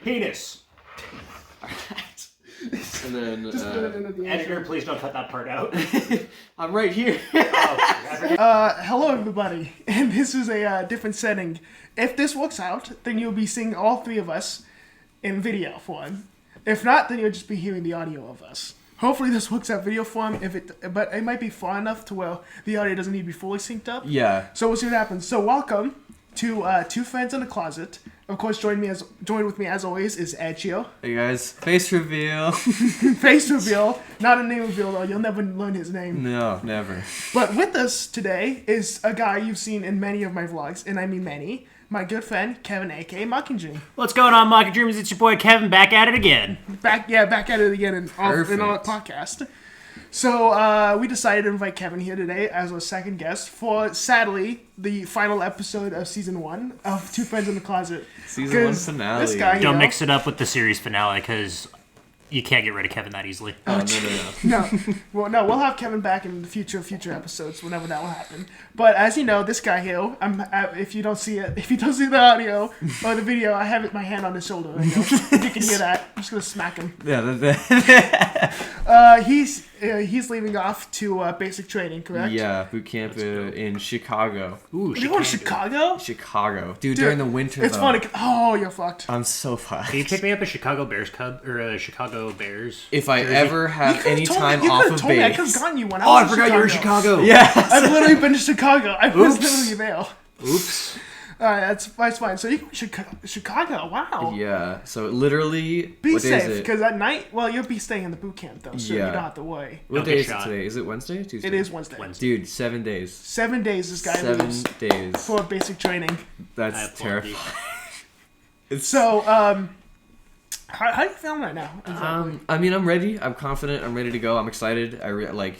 Penis. And then, editor, please don't cut that part out. I'm right here. Hello everybody, and this is a different setting. If this works out, then you'll be seeing all three of us in video form. If not, then you'll just be hearing the audio of us. Hopefully this works out video form, but it might be far enough to where the audio doesn't need to be fully synced up. Yeah. So we'll see what happens. So welcome to Two Friends in a Closet. Of course, join with me as always is Edgio. Hey guys, face reveal. Face reveal, not a name reveal though. You'll never learn his name. No, never. But with us today is a guy you've seen in many of my vlogs, and I mean many. My good friend Kevin, aka MockingDream. What's going on, MockingDreams? It's your boy Kevin, back at it again. Back at it again in our podcast. So we decided to invite Kevin here today as our second guest for, sadly, the final episode of season 1 of Two Friends in the Closet. Season 1 finale. This guy, Don't mix it up with the series finale, because you can't get rid of Kevin that easily. No. No, we'll have Kevin back in the future episodes whenever that will happen. But as you know, this guy here, if you don't see the audio or the video, I have my hand on his shoulder right now. If you can hear that, I'm just gonna smack him. Yeah. He's leaving off to basic training, correct? Yeah, boot camp in Chicago. Ooh, You going to Chicago? Chicago, dude. During the winter, it's though. funny. Oh, you're fucked. I'm so fucked. Can you pick me up a Chicago Bears Cub or a Chicago Bears? If I ever have any time off of me. I could base. have gotten you one. Oh, I forgot you were in Chicago. Yeah. I've literally been to Chicago. I was literally there. Oops. Alright, that's fine. So you go to Chicago, wow. Yeah. So literally, Be what day is safe, it? because at night, well, you'll be staying in the boot camp though, so you don't have to worry. What Don't day get is it shot. today? Is it Wednesday? Tuesday? It is Wednesday. Dude, 7 days. 7 days this guy 7 leaves days. for basic training. I That's applaud terrifying. you. So, how are you feeling right now? I mean, I'm ready. I'm confident. I'm ready to go. I'm excited.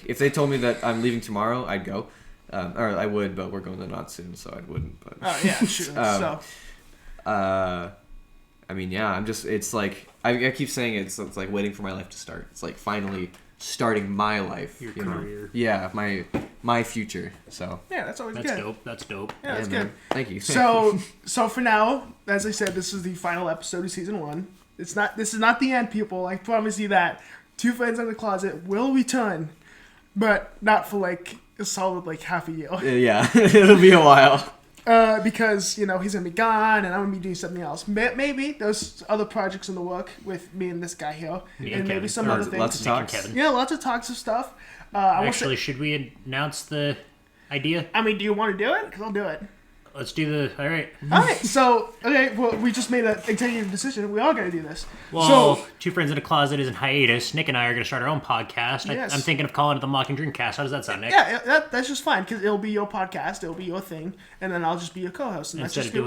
If they told me that I'm leaving tomorrow, I'd go. Or I would, but we're going to not soon, so I wouldn't. But Oh yeah, sure. I mean, yeah. I'm just. It's like I keep saying it's like waiting for my life to start. It's like finally starting my life. Your you know? career. Yeah, my future. So Yeah, that's always That's good. dope. That's dope. Yeah, that's man. good. Thank you. So for now, as I said, this is the final episode of season 1. This is not the end, people. I promise you that. Two Friends in the Closet will return, but not for like a solid like half a year. Yeah, it'll be a while. Because he's gonna be gone, and I'm gonna be doing something else. Maybe there's other projects in the work with me and this guy here, and maybe some other things. Lots of talks. Kevin. Yeah, lots of talks of stuff. Actually, should we announce the idea? I mean, do you want to do it? Because I'll do it. Let's do the. All right. All right. So, well, we just made an executive decision. We all got to do this. Well, So, Two Friends in a Closet is in hiatus. Nick and I are going to start our own podcast. Yes. I'm thinking of calling it the MockingDream Cast. How does that sound, Nick? yeah, that's just fine because it'll be your podcast, it'll be your thing, and then I'll just be your co-host. And Instead that's of just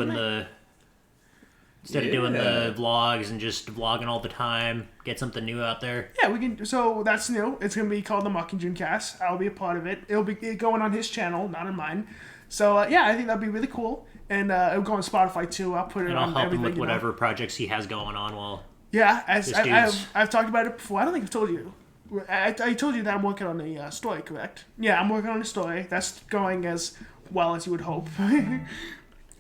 doing the vlogs and just vlogging all the time, get something new out there. Yeah, we can. So that's new. It's gonna be called the MockingDream Cast. I'll be a part of it. It'll be going on his channel, not on mine. So yeah, I think that'd be really cool. And it'll go on Spotify too. I'll put it And I'll on help him everything. with whatever projects he has going on while... Yeah, dude's- I've talked about it before. I don't think I've told you. I told you that I'm working on a story, correct? Yeah, I'm working on a story. That's going as well as you would hope.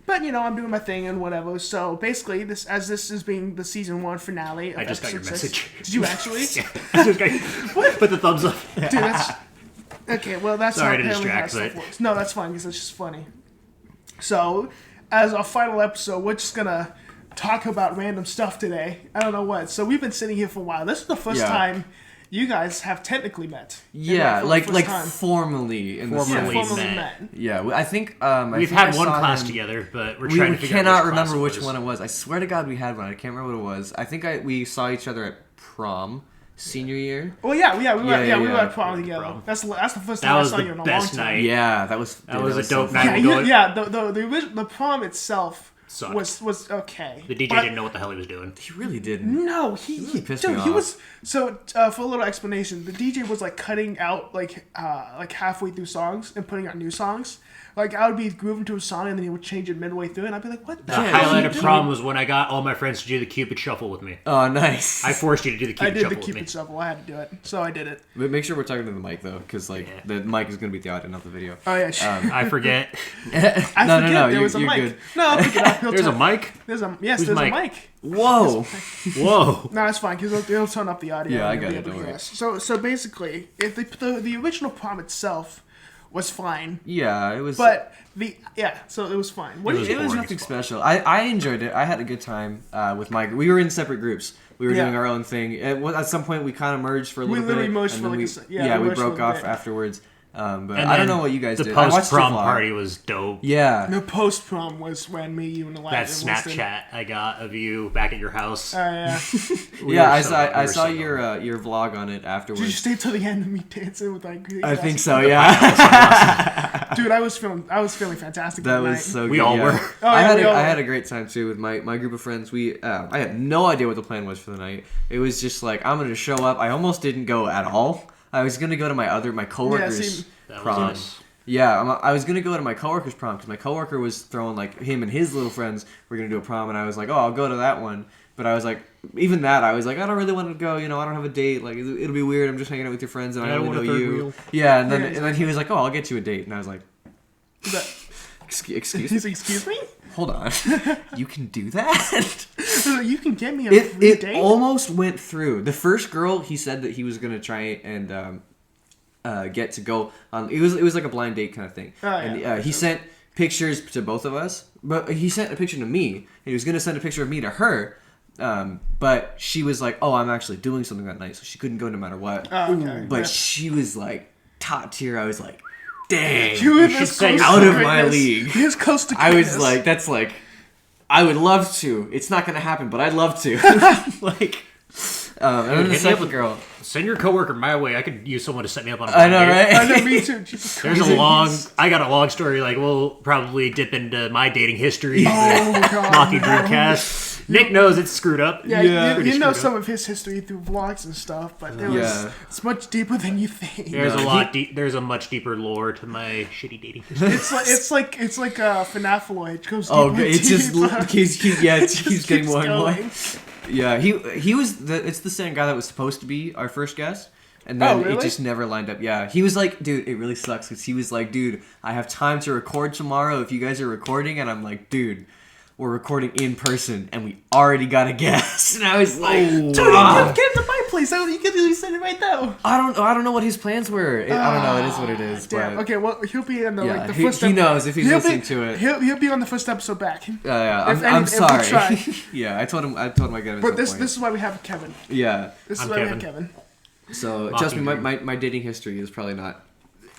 But, I'm doing my thing and whatever. So, basically, this is being the season 1 finale of I just got your episode 6. message. Did you actually? Yeah. I just got Put the thumbs up. Dude, that's... Okay, well, that's Sorry to apparently how distract, stuff but- works. No, that's fine, because it's just funny. So, as our final episode, we're just gonna talk about random stuff today. I don't know what. So, we've been sitting here for a while. This is the first time you guys have technically met. Yeah, For the like first time. formally in the Formally. sense. Formally met. met. Yeah, I think We've I had one saw class him- together, but we're We trying to figure cannot out remember which which one it was. I swear to God, we had one. I can't remember what it was. I think we saw each other at prom, senior year. Well, yeah, we were yeah. at prom together. Prom. That's the first That time I was saw the you in a best long time. night. Yeah, that was was a dope so night. fun. Yeah, Going- the prom itself Sucked. was okay. The DJ But- didn't know what the hell he was doing. He really didn't. No, really pissed dude, me he off. was so for a little explanation. The DJ was like cutting out like halfway through songs and putting out new songs. Like I would be grooving to a song and then he would change it midway through, and I'd be like, "What the The hell are highlight you of doing?" prom was when I got all my friends to do the Cupid Shuffle with me. Oh, nice. I forced you to do the I Cupid did the Shuffle with me. Cupid shuffle. I had to do it, so I did it. But make sure we're talking to the mic though, because Yeah. the mic is gonna be the audio, not the video. Oh yeah, I forget. I no, forget no, there was a you're mic. good. No, I'll pick it up. There's a mic? There's a Who's there's Mike? a mic. Whoa. Whoa. No, it's fine because it'll turn up the audio. Yeah, I and you'll got be it, able to don't hear worry. us. So basically, if the original prom itself was fine, Yeah, it was. but so it was fine. What It did you It was boring nothing as fuck. special. I enjoyed it. I had a good time with my group. We were in separate groups. We were Yeah. doing our own thing. At some point, we kind of merged for a little bit. literally merged and for then like we, a we we merged for broke a off bit. afterwards. But And I don't then know what you guys the did. I watched your post-prom vlog. party was dope. Yeah. The post prom was when me, you, and Elijah. That Snapchat I got of you back at your house. Yeah. We Yeah, were I so- saw we I were saw so your vlog on it Did you afterwards. stay till the end of me dancing with like? I think so. Yeah. Dude, I was feeling fantastic That that night. was so good. We all yeah. were. Oh, I yeah, had we all I were. had a great time too with my group of friends. I had no idea what the plan was for the night. It was just like I'm gonna show up. I almost didn't go at all. I was gonna go to my coworkers' same. That was prom. nice. Yeah, I was gonna go to my coworker's prom because my coworker was throwing like him and his little friends were gonna do a prom, and I was like, oh, I'll go to that one. But I was like, even that, I was like, I don't really want to go. I don't have a date. Like, it'll be weird. I'm just hanging out with your friends, and I I don't only want know a third you. wheel. Yeah, and Yeah, then he was like, oh, I'll get you a date, and I was like, Is that- excuse me, He's like, excuse me? hold on, you can do that? He's like, you can get me a free It date? almost went through. The first girl, he said that he was gonna try and get to go on. It was like a blind date kind of thing. Oh, And yeah. he sent pictures to both of us, but he sent a picture to me. And he was gonna send a picture of me to her, but she was like, "Oh, I'm actually doing something that night," so she couldn't go no matter what. Oh, okay. But Yeah. she was like top tier. I was like, "Dang." You were should this say close out to of my greatness. league. He was close to I was greatness. like, that's like, I would love to. It's not gonna happen, but I'd love to. Like, and then the hit me up second with- girl. Send your coworker my way. I could use someone to set me up on a I know, blind date. right? I know, me too. Jesus There's Christ. I got a long story. Like, we'll probably dip into my dating history. Oh, God. MockingDream no. cast. Nick knows it's screwed up. Yeah, Yeah. you know Screwed some of his history through vlogs and stuff, but Yeah. it's much deeper than you think. There's No, a lot. There's a much deeper lore to my shitty dating history. It's like FNAF lore. It goes Oh, deeper and it's just deeper. he's It just keeps getting keeps more and more. going. Yeah, he was it's the same guy that was supposed to be our first guest, and then Oh, really? it just never lined up. Yeah, he was like, dude, it really sucks because he was like, dude, I have time to record tomorrow if you guys are recording, and I'm like, dude, we're recording in person, and we already got a guest, and I was like, Dude, "Ah." get him to my place. You could literally send it right now. I don't know what his plans were. I don't know. It is what it is. Damn. But Okay, well, he'll be in the yeah, like the he, first. he knows if he's he'll listening be, to it. He'll be on the first episode back. Yeah, If I'm we sorry. try. Yeah, I told him I'd get him. At But some this point. this is why we have Kevin. Yeah. This is I'm why we have Kevin. Kevin. So trust me, MockingDream. my dating history is probably not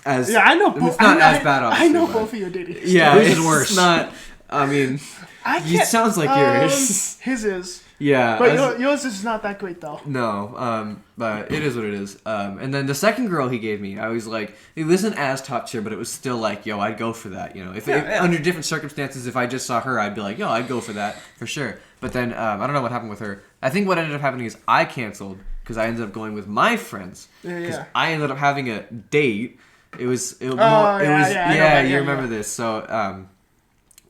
as Yeah, I know both. It's not I know, as bad. I Obviously, know but- both of your dating. Yeah, Whose is it's worse? not. I mean, I it can't. sounds like yours. His is, Yeah. but as- yours is not that great though. no, but it is what it is. And then the second girl he gave me, I was like, it wasn't as top tier, but it was still like, yo, I'd go for that. If Yeah. under different circumstances, if I just saw her, I'd be like, yo, I'd go for that for sure. But then I don't know what happened with her. I think what ended up happening is I canceled because I ended up going with my friends. Yeah, Because yeah. I ended up having a date. It was yeah, I know that, you yeah, remember yeah. this. So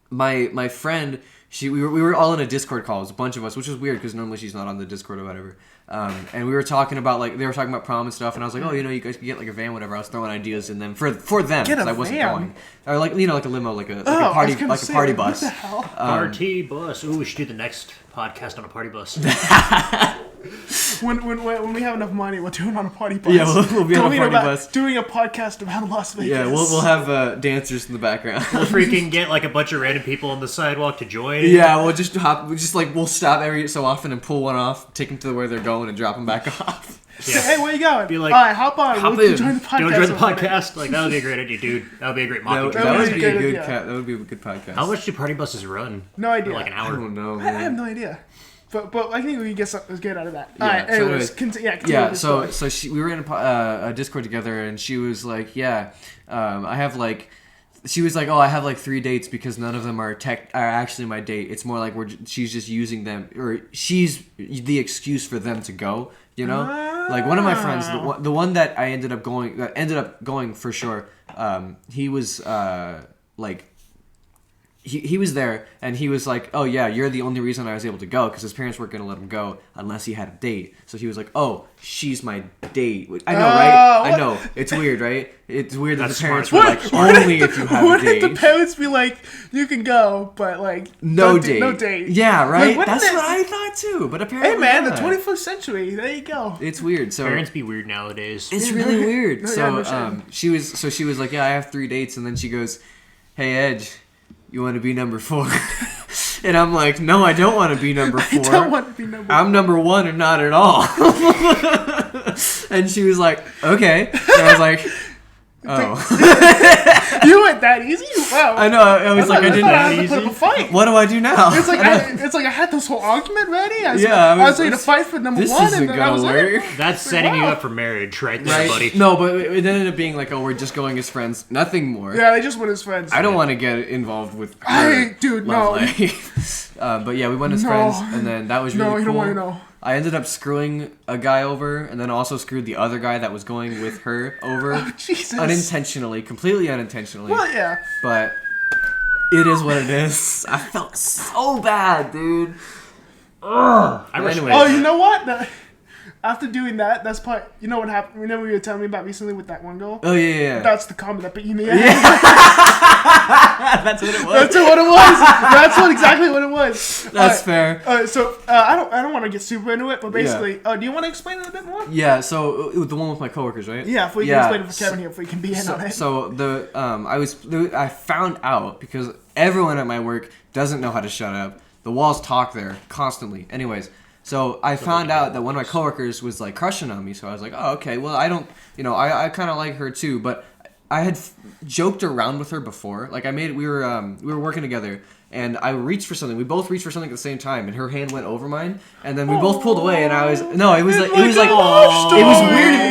my friend, we were all in a Discord call. It was a bunch of us, which was weird because normally she's not on the Discord or whatever. And we were talking about they were talking about prom and stuff, and I was like, oh, you guys can get like a van, whatever. I was throwing ideas in them for them Get a because I wasn't van? going, or like like a limo, like a Oh, I party was gonna like a say, party what bus. the hell? Party bus. Ooh, we should do the next podcast on a party bus. When we have enough money, we'll do it on a party bus. Yeah, we'll be on a party bus. Doing a podcast about Las Vegas. Yeah, we'll have dancers in the background. We'll freaking get like a bunch of random people on the sidewalk to join. Yeah, we'll just we'll stop every so often and pull one off, take them to where they're going, and drop them back off. Say, hey, where you going? Be like, all right, hop on. hop we'll in. join the podcast. Do you want to join the over there. podcast? Like, that would be a great idea, dude. That would be a great That, mocking. would- That that would would be be a good, good yeah. that would be a good podcast. How much do party buses run? No idea. For like an I hour. don't know, I have man. no idea. But I think we can get something good out of that. Yeah, All right, so anyways, anyways, continue Yeah, with so the story. we were in a Discord together, and she was like, yeah, I have like. She was like, "Oh, I have like 3 dates because none of them are actually my date. It's more like she's just using them, or she's the excuse for them to go. Like one of my friends, the one that ended up going for sure. He was like he was there, and he was like, oh yeah, you're the only reason I was able to go, because his parents weren't going to let him go unless he had a date. So he was like, oh, she's my date. I know, right? I know. It's weird, right? It's weird that the parents were like, only if you have a date. Wouldn't the parents be like, you can go, but like, no date. No date. Yeah, right? Like, That's what I thought too, but apparently hey man, not. the 21st century, there you go. It's weird. So Parents be weird nowadays. it's really weird. No, So yeah, she was like, yeah, I have 3 dates, and then she goes, hey Edge, you want to be number 4? And I'm like, no, I don't want to be number 4. I don't want to be number 4. I'm number 1 or not at all. And she was like, okay. And I was like, oh. You went that easy? Wow. I know. I was like, I didn't. I had to put up a fight. What do I do now? It's like I had this whole argument ready. I was ready to fight for number 1, and then I was work. like, That's setting you up for marriage right there, buddy. No, but it ended up being like, oh, we're just going as friends, nothing more. yeah, they just went as friends. I don't want to get involved with her Dude, love no. life. But yeah, we went as friends, and then that was really cool. No, you don't want to know. I ended up screwing a guy over, and then also screwed the other guy that was going with her over. Oh, Jesus. Unintentionally, completely unintentionally. Well, yeah. But it is what it is. I felt so bad, dude. Ugh. Anyway. Oh, you know what? After doing that, that's part. You know what happened? Remember you were telling me about recently with that one girl? Oh yeah. That's the comment that beat me. Yeah. That's what it was. That's what it was. That's exactly what it was. That's fair. So I don't want to get super into it, but basically, do you want to explain it a bit more? Yeah. So the one with my coworkers, right? Yeah. If we can explain it for Kevin here, if we can be in on it. So I found out because everyone at my work doesn't know how to shut up. The walls talk there constantly. Anyways. So I found out that one of my coworkers was like crushing on me. So I was like, oh, okay. Well, I don't, I kind of like her too. But I had joked around with her before. Like we were working together, and I reached for something. We both reached for something at the same time, and her hand went over mine, and then we both pulled away. And it was weird at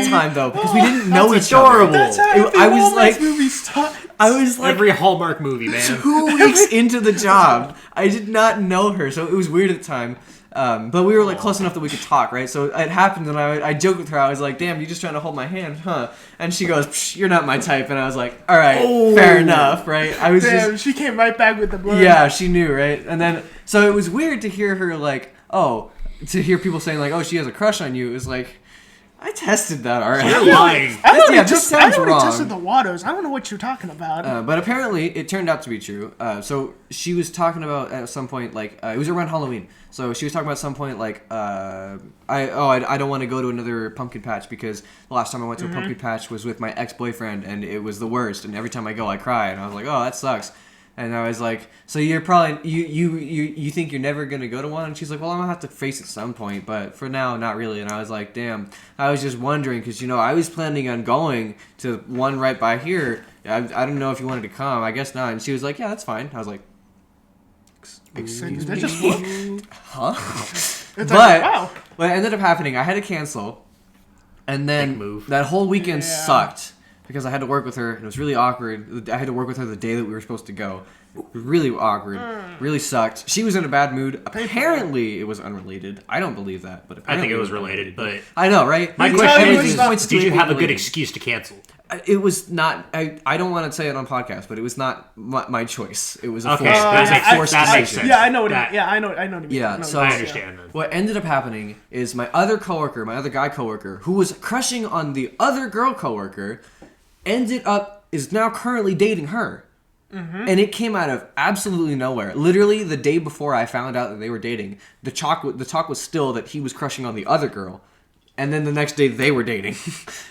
the time though because we didn't know each other. That's how I was like, movies start. I was like every Hallmark movie, man. 2 weeks into the job. I did not know her, so it was weird at the time. But we were like close enough that we could talk, right? So it happened, and I joked with her. I was like, "Damn, you just trying to hold my hand, huh?" And she goes, Psh, "You're not my type." And I was like, "All right, fair enough, right?" I was she came right back with the blood. Yeah, she knew, right? And then so it was weird to hear her like, to hear people saying like, "Oh, she has a crush on you." It was like, I tested that already. You're lying. I already wrong. tested the waters. I don't know what you're talking about. But apparently, it turned out to be true. So she was talking about at some point, like it was around Halloween. So she was talking about at some point, like I don't want to go to another pumpkin patch because the last time I went to a pumpkin patch was with my ex-boyfriend, and it was the worst. And every time I go, I cry, and I was like, oh, that sucks. And I was like, so you're probably you think you're never gonna go to one? And she's like, well, I'm gonna have to face it at some point, but for now, not really. And I was like, damn. I was just wondering because I was planning on going to one right by here. I don't know if you wanted to come. I guess not. And she was like, yeah, that's fine. I was like, excuse me, huh? But wow. what ended up happening, I had to cancel, and then that whole weekend sucked. Because I had to work with her, and it was really awkward. I had to work with her the day that we were supposed to go. Really awkward. Really sucked. She was in a bad mood. Apparently, it was unrelated. I don't believe that, but I think it was related, but... I know, right? My question is, did you have a good excuse to cancel? It was not... I don't want to say it on podcast, but it was not my choice. It was a forced decision. makes sense. Yeah, I know what you mean. Yeah, I know what you mean. Yeah, so I understand. What ended up happening is my other guy coworker, who was crushing on the other girl coworker, is now currently dating her. Mm-hmm. And it came out of absolutely nowhere. Literally, the day before I found out that they were dating, the talk was still that he was crushing on the other girl. And then the next day, they were dating.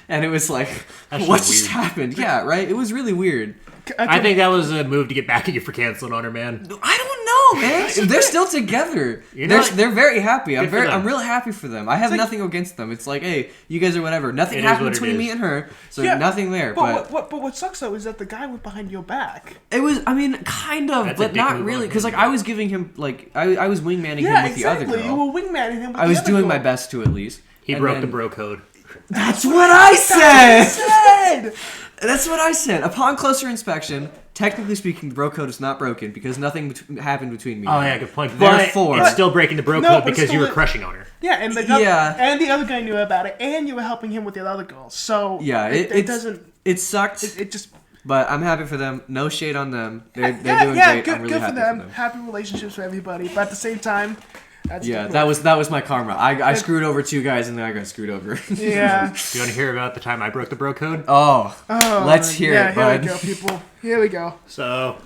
And it was like, what just happened? Yeah, right? It was really weird. I think that was a move to get back at you for canceling on her, man. I don't know, man. They're still together. They're very happy. I'm real happy for them. I have nothing against them. It's like, hey, you guys are whatever. Nothing happened between me and her, so nothing there. But what sucks though is that the guy went behind your back. It was, I mean, kind of, That's but not really, because like I was giving him I was wingmanning him with the other girl. You were wingmanning him. With I was doing my best to at least. He broke the bro code. That's what I said. That's what I said. Upon closer inspection, technically speaking, the bro code is not broken because nothing happened between me. Oh yeah, good point. Therefore, it's still breaking the bro code because you were crushing on her. Yeah, and the other guy knew about it, and you were helping him with the other girl. So yeah, it doesn't. It sucked. It just. But I'm happy for them. No shade on them. They're doing great. Good, I'm really good happy for them. for them. Happy relationships for everybody. But at the same time, that's Yeah, that was my karma. I screwed over 2 guys and then I got screwed over. Yeah. Do you want to hear about the time I broke the bro code? Oh, let's hear it, bud. Here we go, people. Here we go. So,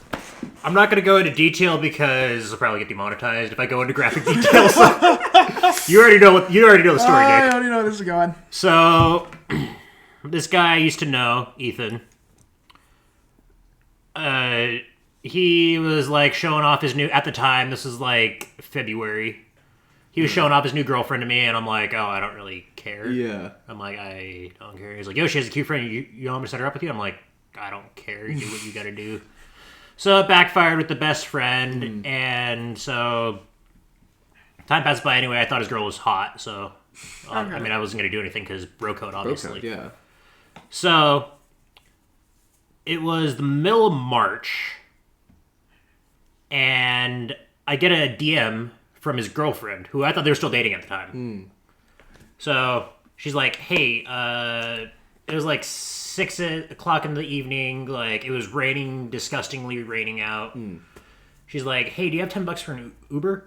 I'm not going to go into detail because I'll probably get demonetized if I go into graphic details. You already know the story, I Nick. already know where this is going. So, this guy I used to know, Ethan. He was like showing off his new, at the time, this was like February. He was showing off his new girlfriend to me, and I'm like, oh, I don't really care. Yeah. I'm like, I don't care. He's like, yo, she has a cute friend. You want me to set her up with you? I'm like, I don't care. Do what you gotta do. So it backfired with the best friend, and so time passed by anyway. I thought his girl was hot, so I mean, I wasn't gonna do anything because bro code, obviously. Yeah. So it was the middle of March, and I get a DM from his girlfriend, who I thought they were still dating at the time. So she's like, hey, it was like 6 o'clock in the evening, like it was raining, disgustingly raining out. She's like, hey, do you have $10 for an Uber?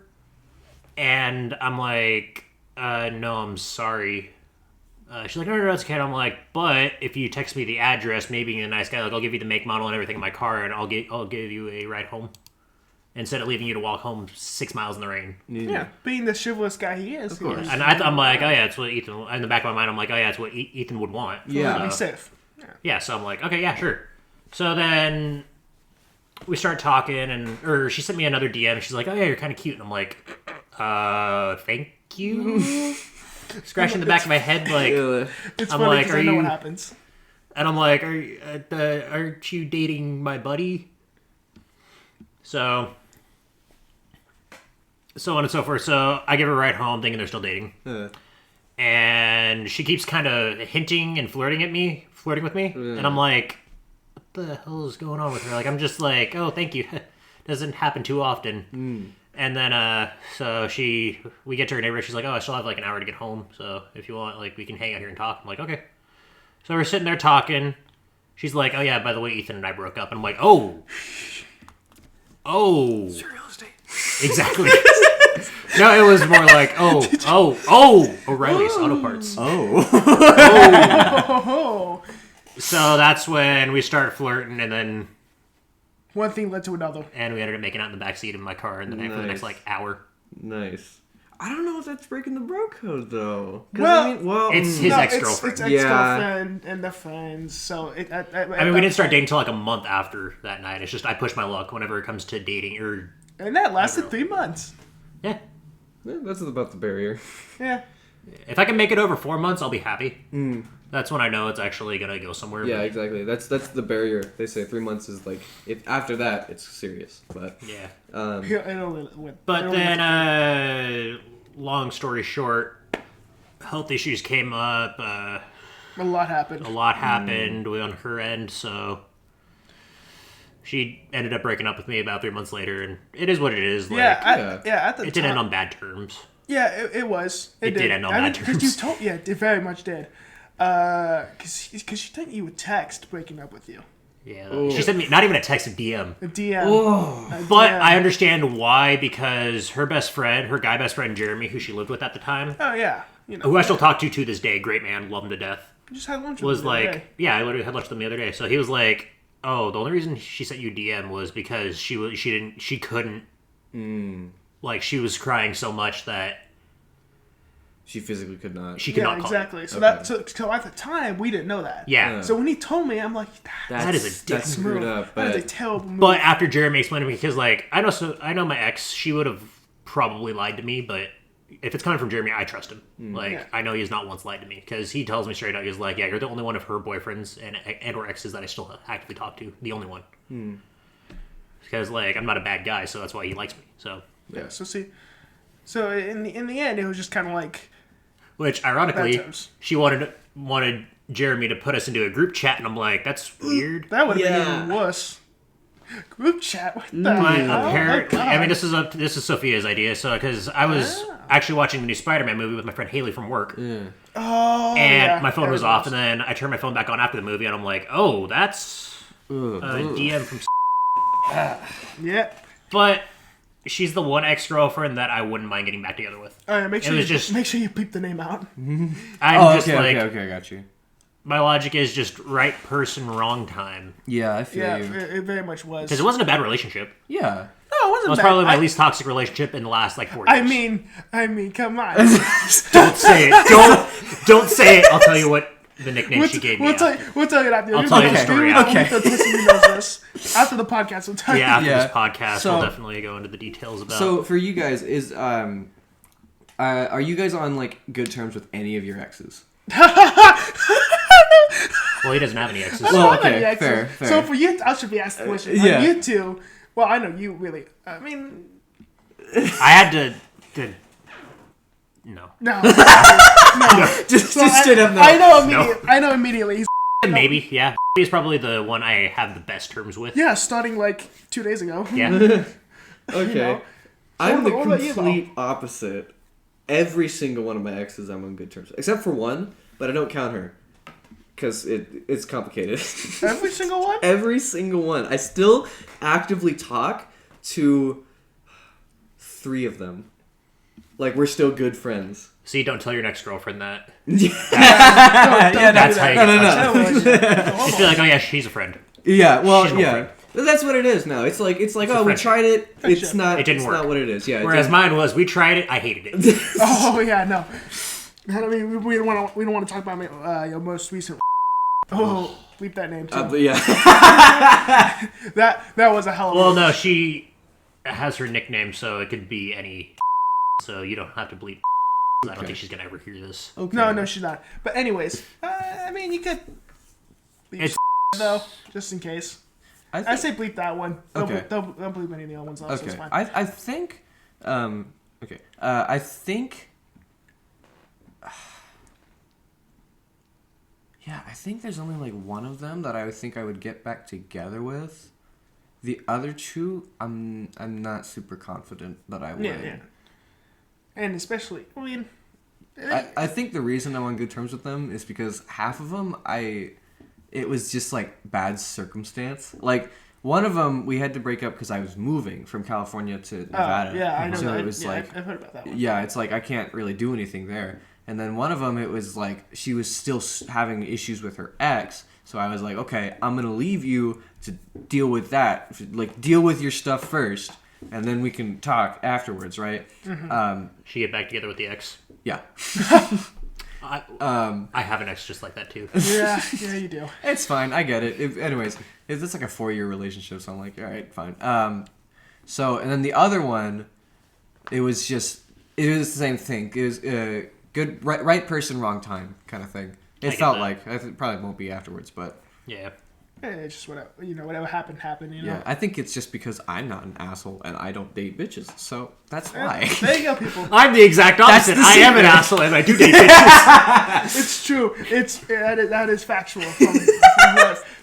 And I'm like, no, I'm sorry. She's like, no, that's okay. And I'm like, but if you text me the address, maybe being a nice guy, like I'll give you the make, model, and everything in my car, and I'll give you a ride home instead of leaving you to walk home 6 miles in the rain. Yeah, being the chivalrous guy he is. Of course. And I'm like, oh yeah, that's what Ethan. In the back of my mind, I'm like, oh yeah, that's what Ethan would want. Yeah. Be safe. Yeah. So I'm like, okay, yeah, sure. So then we start talking, or she sent me another DM. She's like, oh yeah, you're kind of cute, and I'm like, thank you. Scratching the back of my head, like, It's I'm funny like, because I know what happens. And I'm like, aren't you dating my buddy? So on and so forth. So I give her a ride home, thinking they're still dating. And she keeps kind of hinting and flirting with me. And I'm like, what the hell is going on with her? Like, I'm just like, oh, thank you. Doesn't happen too often. And then, so we get to her neighborhood. She's like, oh, I still have like an hour to get home. So if you want, like, we can hang out here and talk. I'm like, okay. So we're sitting there talking. She's like, oh yeah, by the way, Ethan and I broke up. And I'm like, oh. Real estate. Exactly. No, it was more like, O'Reilly's Auto Parts. Oh. So that's when we started flirting, and then One thing led to another. and we ended up making out in the backseat of my car for the next like hour. Nice. I don't know if that's breaking the bro code though. Well, It's his ex-girlfriend. It's ex-girlfriend and the friends. So I mean, we didn't start dating until like a month after that night. It's just I push my luck whenever it comes to dating. And that lasted 3 months. Yeah. That's about the barrier. Yeah. If I can make it over 4 months, I'll be happy. That's when I know it's actually gonna go somewhere. Yeah, exactly. That's the barrier. They say 3 months is like if after that it's serious. But Yeah. But then, long story short, health issues came up. a lot happened. A lot happened on her end, so she ended up breaking up with me about 3 months later, and it is what it is. Like, At the it time, didn't end on bad terms. Yeah, it was. It did end on bad terms. Because you told, it very much did. Because she sent you a text breaking up with you. Yeah, she sent me not even a text, a DM. A DM. But DM. I understand why, because her best friend, her guy best friend Jeremy, who she lived with at the time, Oh yeah. who I still talk to this day, great man, love him to death, I just had lunch with was him the other like, day. yeah, I literally had lunch with him the other day. So he was like, oh, the only reason she sent you a DM was because she couldn't, like she was crying so much that she physically could not. she could not call. exactly. So Okay. so at the time we didn't know that. Yeah. So when he told me, I'm like, That is a dick That's screwed up. that is a But terrible move. But after Jeremy explained to me, because like I know my ex, she would have probably lied to me, but if it's coming from Jeremy, I trust him. Like Yeah. I know he's not once lied to me because he tells me straight out. He's like, yeah, you're the only one of her boyfriends and or exes that I still actively talk to. The only one. Because like I'm not a bad guy, so that's why he likes me. So yeah. So in the end, it was just kind of like. which ironically, Bad terms. she wanted Jeremy to put us into a group chat, and I'm like, that's weird. That would have Yeah. been even worse. Group chat. What the But hell? apparently, Oh, I mean, God. this is Sophia's idea. So because I was actually watching the new Spider-Man movie with my friend Haley from work, Oh, and yeah. my phone That was off, and then I turned my phone back on after the movie, and I'm like, oh, that's DM from. Yeah. But she's the one ex-girlfriend that I wouldn't mind getting back together with. All right, make sure was just- make sure you beep the name out. I'm just okay, like, okay, I got you. my logic is just right person, wrong time. Yeah, I feel Yeah, you. it very much was. Because it wasn't a bad relationship. Yeah. No, it wasn't It was bad. probably my least toxic relationship in the last like 4 years. I mean, come on. Don't say it. Don't say it. I'll tell you what the nickname she gave me. We'll tell you after. I'll tell you the story Okay. After the podcast, we'll tell you. Yeah, after Yeah. this podcast, So- we'll definitely go into the details about. So for you guys, are you guys on like good terms with any of your exes? well, he doesn't have any exes. Well, I don't have okay, any fair, exes. fair. So for you, I should be asked the question. yeah. On you two, well, I know you really. I mean, I had to no. no. Just So straight up no. I know immediately. He's, Maybe, yeah. He's probably the one I have the best terms with. yeah, starting like 2 days ago. Yeah. Okay. know? I'm the What about you, though? complete opposite. Every single one of my exes I'm on good terms with. Except for one, but I don't count her. Because it's complicated. Every single one. Every single one. I still actively talk to 3 of them. Like, we're still good friends. See, don't tell your next girlfriend that. That's how you no, get no, no. You feel like, oh yeah, she's a friend. Yeah, well, She's no yeah. friend. That's what it is now. It's like a oh, we friendship. tried it. It's not. It didn't it's work. not what it is. Yeah. it Whereas didn't- mine was, we tried it, I hated it. Oh yeah, no. I mean, we don't want to talk about your most recent. Oh, bleep that name too. but yeah. that was a hell of a. Well, no, she has her nickname, so it could be any. So you don't have to bleep. I don't think she's gonna ever hear this. Okay. No, she's not. But anyways, I mean, you could. Bleep It's though, just in case. I think, say bleep that one. Okay. Don't bleep any of the other ones. Also, it's okay. fine. I think. Okay. I think. Yeah, I think there's only like one of them that I would think I would get back together with. The other two, I'm not super confident that I would. Yeah. And especially, I mean, I think the reason I'm on good terms with them is because half of them it was just like bad circumstance. Like one of them we had to break up because I was moving from California to Nevada. yeah, I know. So that. it was Yeah, like I've heard about that one. yeah, it's like I can't really do anything there. And then one of them, it was like she was still having issues with her ex. So I was like, okay, I'm gonna leave you to deal with that. Like deal with your stuff first, and then we can talk afterwards, right? Mm-hmm. she get back together with the ex. Yeah. I have an ex just like that too. Yeah, you do. It's fine. I get it. Anyways, it's like a 4-year relationship, so I'm like, all right, fine. So and then the other one, it was the same thing. It was good, right person, wrong time kind of thing. It get felt that. like it probably won't be afterwards, but Yeah. It's just whatever happened. You know. yeah, I think it's just because I'm not an asshole and I don't date bitches, so that's why. There you go, people. I'm the exact opposite. the I am an secret. asshole and I do date bitches. It's true. That is factual.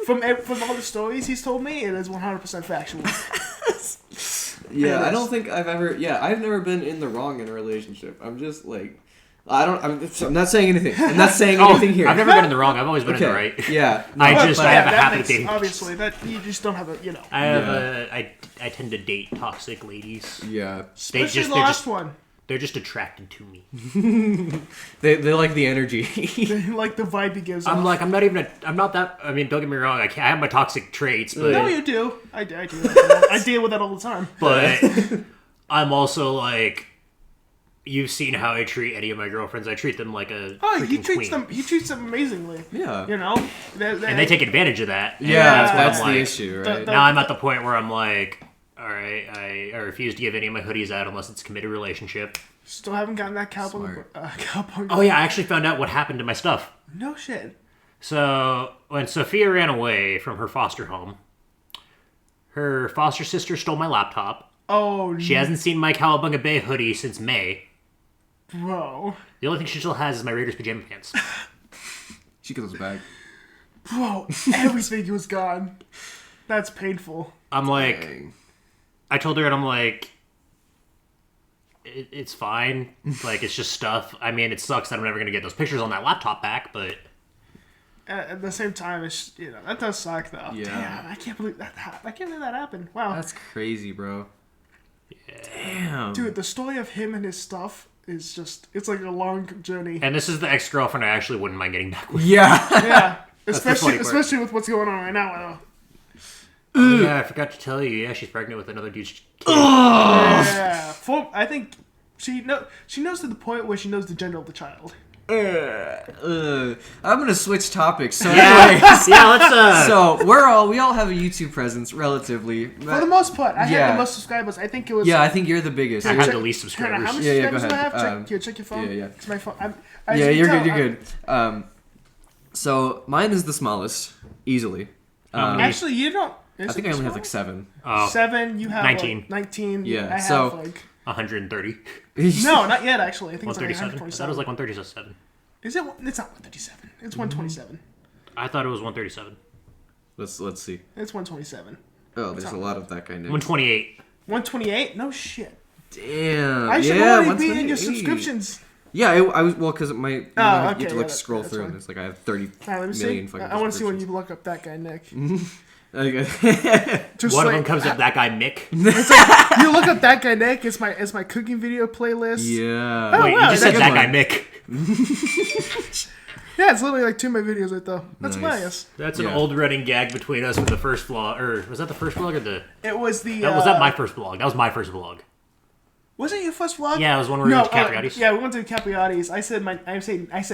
From all the stories he's told me, it is 100% factual. Yeah, I Yes. don't think I've ever. Yeah, I've never been in the wrong in a relationship. I'm just like, I'm not saying anything. I'm not saying anything here. I've never been in the wrong. I've always been Okay. in the right. Yeah. I no, just but- I have a that habit of makes, dating. obviously that you just don't have I have I tend to date toxic ladies. Yeah, especially just- the they're last just- one. They're just attracted to me. they like the energy. Like the vibe he gives I'm off. like I'm not that. I mean, don't get me wrong. I have my toxic traits, but No, you do. I do. I deal with that all the time. but I'm also like, you've seen how I treat any of my girlfriends. I treat them like a Oh, freaking he treats queen. them. He treats them amazingly. Yeah. You know. And they take advantage of that. And Yeah, why that's I'm the like, issue, right? the- Now I'm at the point where I'm like, all right, I refuse to give any of my hoodies out unless it's a committed relationship. Still haven't gotten that cowboy. Smart. Cowboy. Oh yeah, I actually found out what happened to my stuff. No shit. So when Sophia ran away from her foster home, her foster sister stole my laptop. Oh, She hasn't seen my Cowabunga Bay hoodie since May. bro. The only thing she still has is my Raiders pajama pants. She gets us back. Bro, everything was gone. That's painful. I'm like, Dang. I told her, and I'm like, it's fine. Like, it's just stuff. I mean, it sucks that I'm never going to get those pictures on that laptop back, but at the same time, it's that does suck though. Yeah. Damn, I can't believe that. I can't believe that happened. Wow. That's crazy, bro. Damn. Dude, the story of him and his stuff is just—it's like a long journey. And this is the ex-girlfriend I actually wouldn't mind getting back with. Yeah. Yeah, the especially funny part. especially with what's going on right now. Oh, yeah, I forgot to tell you. Yeah, she's pregnant with another dude's kid. Yeah, I think she knows to the point where she knows the gender of the child. I'm gonna switch topics. So, Yeah, anyways, yeah. Let's. so we all have a YouTube presence relatively. For the most part, I Yeah. had the most subscribers. I think it was. Yeah, I think you're the biggest. I had check- the least subscribers. How many Yeah, go subscribers do I ahead. have? Check your phone. yeah. It's my phone. Yeah, you're good. So mine is the smallest, easily. Actually, you don't. I think I only have like 7. Oh, 7. You have 19. 19. Yeah, I so- have like 130. no, not yet. Actually, I think it's like 137. I thought it 127. was like 137. Is it? It's not 137. It's 127. I thought it was 137. Let's see. It's 127. Oh, there's a lot of that guy now. 128. 128? No shit. Damn. I should yeah, already be in your 128. subscriptions. Yeah, I was because my you have okay, to yeah, like scroll that's through fine. and it's like I have 30 All right, let me million see. fucking. I want to see when you subscriptions. look up that guy, Nick. Okay. Just One of like- them comes up that guy Mick. You look up that guy, Nick. It's my cooking video playlist. yeah. Oh, Wait, wow, you just said that's that a guy good Mick. Yeah, it's literally like 2 of my videos right there. That's Nice. hilarious. That's an Yeah. old running gag between us from the first vlog. Or was that the first vlog or the? It was the. Was that my first vlog? That was my first vlog. Was it your first vlog? Yeah, it was when we were at Capriati's. yeah, we went to Capriati's. I said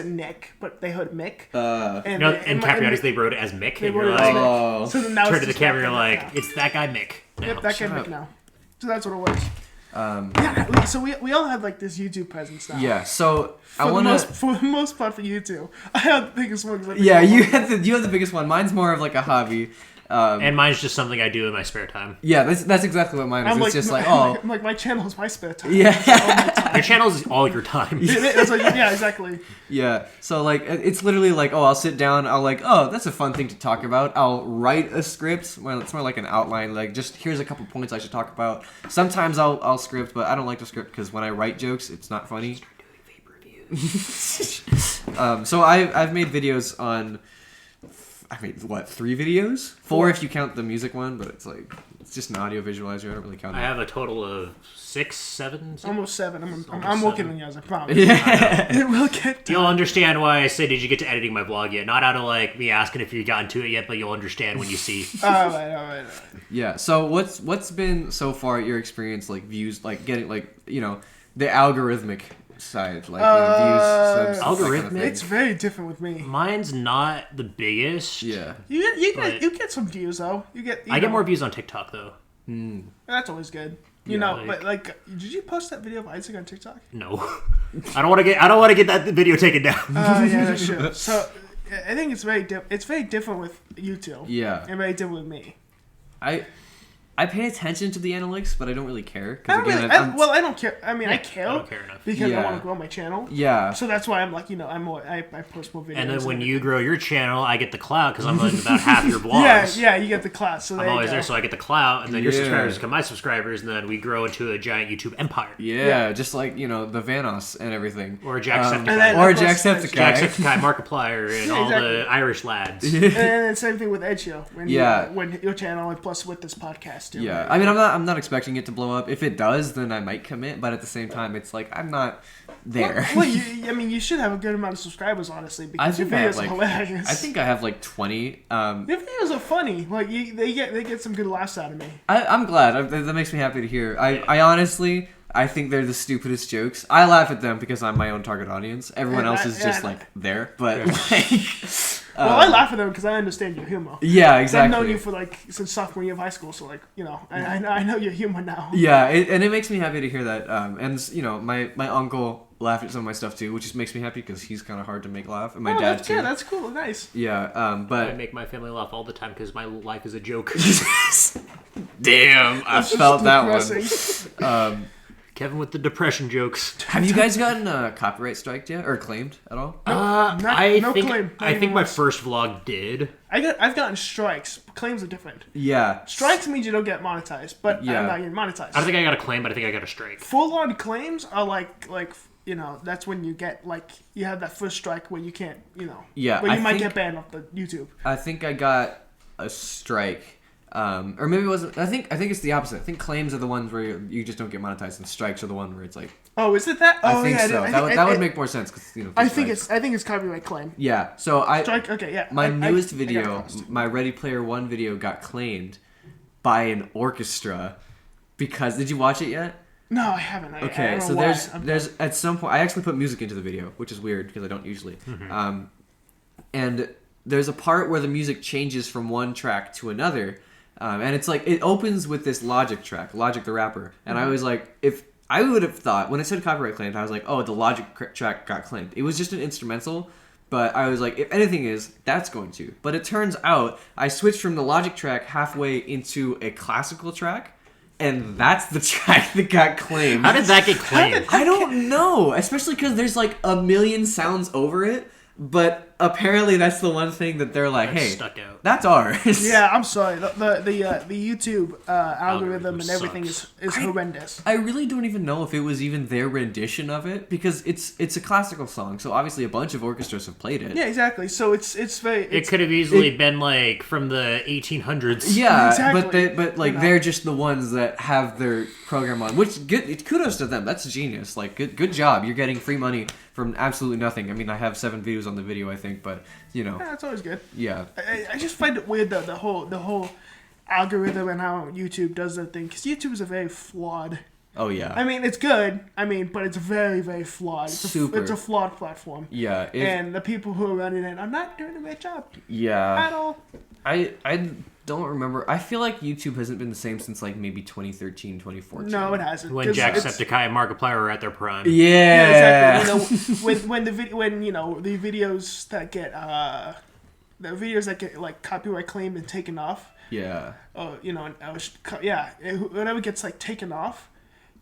Nick, but they heard Mick. You know, in Capriati's they wrote it as Mick. They And were you're like, like, Oh. so then now turn it's to the just camera, that you're guy like, now. it's that guy Mick. Yep, now. that guy shut Mick up. now. So that's what it was. Yeah, so we all have like this YouTube presence now. Yeah. So I For want to. the most part for you two. I have the biggest one. 'cause I Yeah, think you have the biggest one. Mine's more of like a hobby. And mine's just something I do in my spare time. Yeah, that's exactly what mine is. I'm It's like, just like, oh, I'm like my channel is my spare time. yeah, Your channel is all your time. It's like, yeah, exactly. yeah. So like, it's literally like, oh, I'll sit down. I'll like, oh, that's a fun thing to talk about. I'll write a script. Well, it's more like an outline. Like, just here's a couple points I should talk about. Sometimes I'll script, but I don't like to script because when I write jokes, it's not funny. So I've made videos on. I made what, 3 videos? 4 if you count the music one, but it's like it's just an audio visualizer. I don't really count I it. have a total of 6, 7. Almost 7. I'm Almost working 7. on yours. I promise. Yeah. It will get done. You'll understand why I say, did you get to editing my vlog yet? Not out of like me asking if you gotten to it yet, but you'll understand when you see. All right. Yeah. So what's been so far your experience like views like getting like the algorithmic side like views subs, that kind of Algorithmic? thing. It's very different with me. Mine's not the biggest. Yeah. You get some views though. You I get more views on TikTok though. That's always good. You Yeah, know, like- but like, did you post that video of Isaac on TikTok? No, I don't want to get that video taken down. Yeah, that's true. So I think it's very different with you two. Yeah. And very different with me. I pay attention to the analytics, but I don't really care. I don't again, really, I don't care. I mean, I care. I don't care enough. Because I Yeah. want to grow my channel. yeah. So that's why I'm like, I post more videos. And then when you grow your channel, I get the clout because I'm in about half your Yeah, vlogs. yeah, you get the class. So I'm always there, so I get the clout, and then your Yeah. subscribers become my subscribers, and then we grow into a giant YouTube empire. Yeah, just like the Vanos and everything, Or Jacksepticeye. And then, or of course, Jacksepticeye. Jacksepticeye, Markiplier, and all exactly. the Irish lads. And then same thing with Edgio. Yeah. When your channel and plus with this podcast too. Yeah, right? I mean, I'm not expecting it to blow up. If it does, then I might commit. But at the same time, it's like I'm not there. Well, you should have a good amount of subscribers, honestly, I because your think I have videos are like hilarious. I think I have like 20. Your videos are funny. Like they get some good laughs out of me. I'm glad. That makes me happy to hear. I honestly, I think they're the stupidest jokes. I laugh at them because I'm my own target audience. Everyone Yeah, else is just yeah. like there, but like, Well, I laugh at them because I understand your humor. yeah, 'Cause exactly. I've known you for like since sophomore year of high school, so like I know your humor now. Yeah, and it makes me happy to hear that. And my uncle laughed at some of my stuff too, which just makes me happy because he's kind of hard to make laugh, and my Oh, dad that's too. good. That's cool. Nice. Yeah, I but make my family laugh all the time because my life is a joke. damn, I felt that one. Depressing. Kevin with the depression jokes. Have you guys gotten copyright striked yet or claimed at all? I no think claim, not I think even my once. first vlog did. I've gotten strikes. Claims are different. Yeah. Strikes means you don't get monetized, but Yeah. I'm not getting monetized. I don't think I got a claim, but I think I got a strike. Full on claims are like that's when you get like you have that first strike where you can't, Yeah, where you I might think- get banned off the YouTube. I think I got a strike. Or maybe it wasn't. I think it's the opposite. I think claims are the ones where you just don't get monetized, and strikes are the one where it's like. Oh, is it that? Oh, I think yeah, so. That would make more sense because I think it's copyright claim. Yeah. So Strike. Okay, yeah. my newest I got video, crossed. my Ready Player One video, got claimed by an orchestra because. Did you watch it yet? No, I haven't. I Okay, don't know so why. there's at some point I actually put music into the video, which is weird because I don't usually. And there's a part where the music changes from one track to another, and it's like it opens with this Logic track, Logic the rapper, and I was like, if I would have thought when it said copyright claimed, I was like, oh, the Logic track got claimed. It was just an instrumental. But I was like, if anything is, that's going to. But it turns out I switched from the Logic track halfway into a classical track, and that's the track that got claimed. How did that get claimed? I don't know, especially because there's like a million sounds over it. But apparently that's the one thing that they're like, That's hey, stuck out. that's ours. Yeah, I'm sorry. The YouTube algorithm and everything sucks. is horrendous. I really don't even know if it was even their rendition of it because it's a classical song, so obviously a bunch of orchestras have played it. Yeah, exactly. So it's very. It could have easily been like from the 1800s. Yeah, Exactly. but they're just the ones that have their program on. Which kudos to them. That's genius. Like good job. You're getting free money from absolutely nothing. I mean, I have 7 views on the video, I think, but Yeah, that's always good. yeah. I just find it weird the whole algorithm and how YouTube does that thing because YouTube is a very flawed. Oh yeah. I mean, it's good. But it's very, very flawed. Super. It's a flawed platform. Yeah. And the people who are running it are not doing a great job Yeah. at all. I don't remember. I feel like YouTube hasn't been the same since like maybe 2013, 2014. No, it hasn't. When 'Cause it's- Jacksepticeye and Markiplier were at their prime. Yeah. Yeah, exactly. When the videos that get like copyright claimed and taken off, Yeah. whenever it gets like taken off,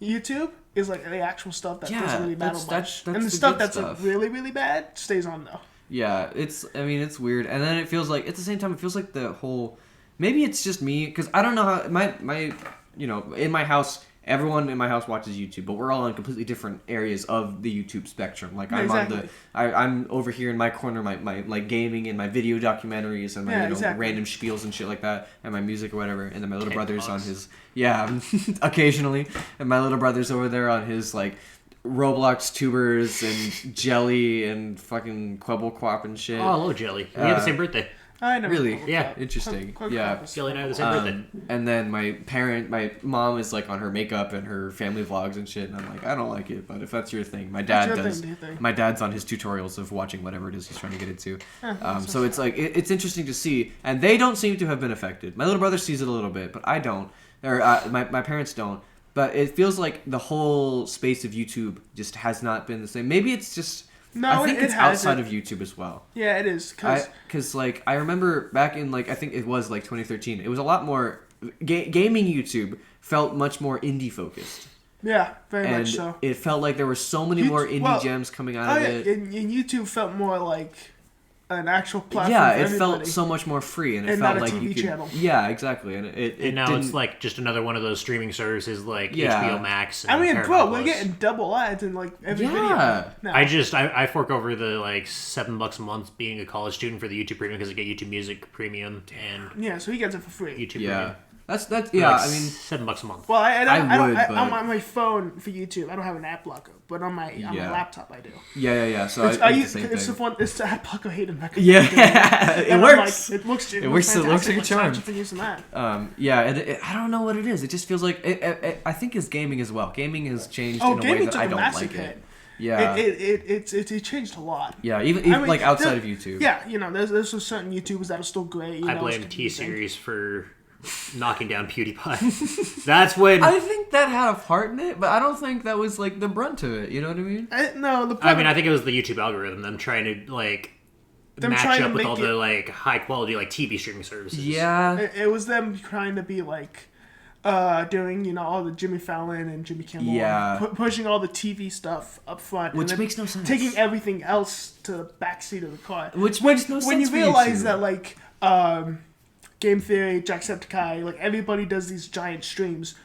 YouTube is like the actual stuff that Yeah, doesn't really matter that's- much, that's and the the stuff good that's stuff. like really, really bad stays on though. Yeah, it's weird. And then it feels like, at the same time, it feels like the whole, maybe it's just me, because I don't know how, my in my house, everyone in my house watches YouTube, but we're all on completely different areas of the YouTube spectrum. Like, I'm Exactly. I'm over here in my corner, my like gaming and my video documentaries and my, exactly. random spiels and shit like that, and my music or whatever, and then my little brother's on K-Pops. his, occasionally, and my little brother's over there on his, like, Roblox tubers and jelly and fucking Quabblequap and shit. Oh, hello, Jelly. We had the same birthday. I never. Really? Yeah. Interesting. Quack, Yeah. quack, Jelly and I had the same birthday. And then my mom is like on her makeup and her family vlogs and shit, and I'm like, I don't like it, but if that's your thing, my dad your does. thing. My dad's on his tutorials of watching whatever it is he's trying to get into. So it's like it's interesting to see, and they don't seem to have been affected. My little brother sees it a little bit, but I don't, or my parents don't. But it feels like the whole space of YouTube just has not been the same. Maybe it's just. No, I think it it's outside hasn't. of YouTube as well. Yeah, it is. Cause Because like I remember back in like I think it was like 2013. It was a lot more gaming. YouTube felt much more indie focused, yeah, very and much so. it felt like there were so many more indie gems coming out of it. And YouTube felt more like an actual platform. Yeah, for it everybody. felt so much more free, and it And felt not a like TV you could. channel. Yeah, exactly, and it And now didn't, it's like just another one of those streaming services like Yeah. HBO Max. And I mean, Paramount bro, we're Plus. getting double ads in like every Yeah. video. No. I fork over the like $7 a month being a college student for the YouTube Premium because I get YouTube Music Premium and Yeah, so he gets it for free. YouTube yeah. Premium. That's For, yeah. like, I mean, $7 a month. Well, I don't. would, but- I'm on my phone for YouTube. I don't have an app blocker, but on my Yeah. laptop I do. yeah. So It's, I I do the use, same it's the thing. one. It's the app blocker hidden back. Yeah, it And I'm works. Like, it looks. It works like a fantastic. charm. Thank you for using that. Yeah, I don't know what it is. It just feels like I think it's gaming as well. Gaming has changed Oh, in a way gaming that took I a don't massive like hit. it. Yeah, It changed a lot. yeah. Even I mean, like outside of there- YouTube. Yeah, there's certain YouTubers that are still great. I blame T Series for knocking down PewDiePie. That's when I think that had a part in it, but I don't think that was like the brunt of it. You know what I mean? No, the I mean, I think it was the YouTube algorithm, them trying to like Them match trying to up with make all it- the like high quality like TV streaming services. Yeah, it was them trying to be like doing all the Jimmy Fallon and Jimmy Kimmel, Yeah. and pushing all the TV stuff up front, Which and then makes no sense. Taking everything else to the backseat of the car. Which makes no sense when you for realize YouTube. that like Game Theory, Jacksepticeye, like everybody does these giant streams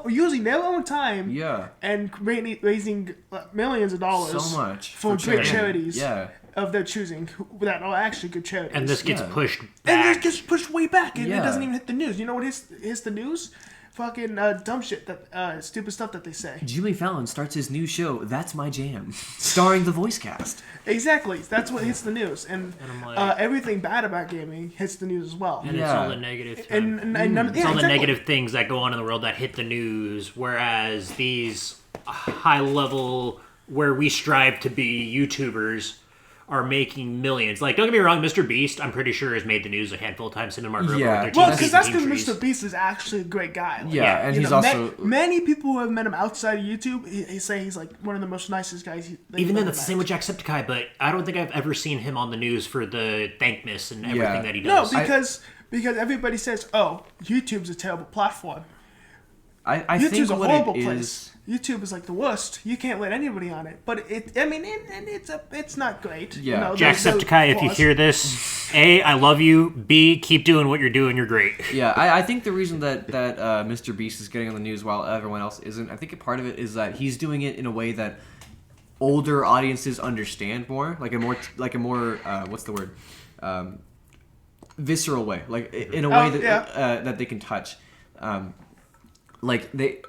using their own time Yeah. and raising millions of dollars So much for great charities Yeah. of their choosing that are actually good charities. And this gets Yeah. pushed And back. it gets pushed way back, and it Yeah. doesn't even hit the news. You know what hits the news? Fucking dumb shit, that stupid stuff that they say. Jimmy Fallon starts his new show, That's My Jam, starring the voice cast. Exactly, that's what hits the news, and I'm like- everything bad about gaming hits the news as well. And it's Yeah. all the negative. And none, It's yeah, all the exactly. negative things that go on in the world that hit the news, whereas these high level, where we strive to be YouTubers, are making millions. Like, don't get me wrong, Mr. Beast, I'm pretty sure, has made the news a handful of times. Him and Mark Rober Yeah. with their Well, TNT because that's team because trees. Mr. Beast is actually a great guy. Like, Yeah, and you he's know, also... many people who have met him outside of YouTube, he say he's like one of the most nicest guys. Even then, that's the same with Jacksepticeye, but I don't think I've ever seen him on the news for the thankness and everything Yeah. that he No, does. because everybody says, "Oh, YouTube's a terrible platform. I YouTube's think a what horrible it place. is... YouTube is like the worst. You can't let anybody on it." But it's not great. Yeah. You know, there's no Jacksepticeye, if you flaws. hear this, A, I love you. B, keep doing what you're doing. You're great. Yeah, I think the reason that Mr. Beast is getting on the news while everyone else isn't, I think a part of it is that he's doing it in a way that older audiences understand more, like a more what's the word, visceral way, like in a way that they can touch. Like they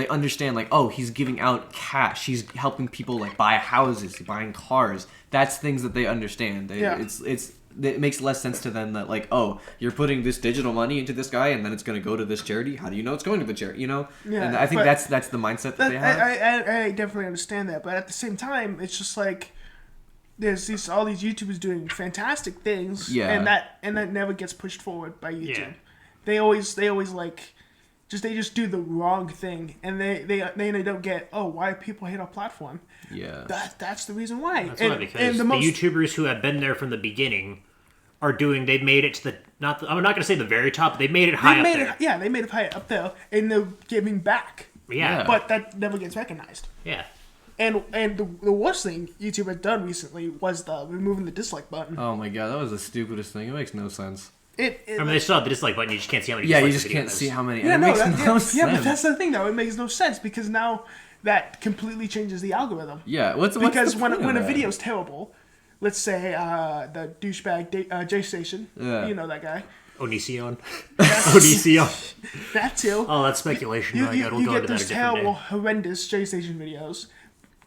understand, like, oh, he's giving out cash, he's helping people like buy houses, buying cars. That's things that they understand. It makes less sense to them that, like, oh, you're putting this digital money into this guy and then it's going to go to this charity. How do you know it's going to the charity? You know? Yeah, And I think but that's the mindset that they have. I definitely understand that, but at the same time, it's just like there's all these YouTubers doing fantastic things, Yeah. and that never gets pushed forward by YouTube. Yeah. They always like they just do the wrong thing, and they don't get, oh, why people hate our platform. Yeah. That's the reason why. That's why, because the YouTubers who have been there from the beginning they've made it to the, I'm not going to say the very top, they've made it high up there. They made it high up there, and they're giving back. Yeah. But that never gets recognized. Yeah. And the worst thing YouTube has done recently was the removing the dislike button. Oh my god, that was the stupidest thing. It makes no sense. I mean, they still have the dislike button. You just can't see how many. Yeah, you dislikes just the video can't has. see how many. Yeah, and it no, makes that, no yeah, sense. yeah, but that's the thing though. It makes no sense because now that completely changes the algorithm. Yeah, what's Because the when point of a that? video's terrible, let's say the douchebag J Station, Yeah. you know that guy. Onision. Onision. That too. Oh, that's speculation. You, My you, God, we'll you go get into that those a different terrible, day. horrendous J Station videos,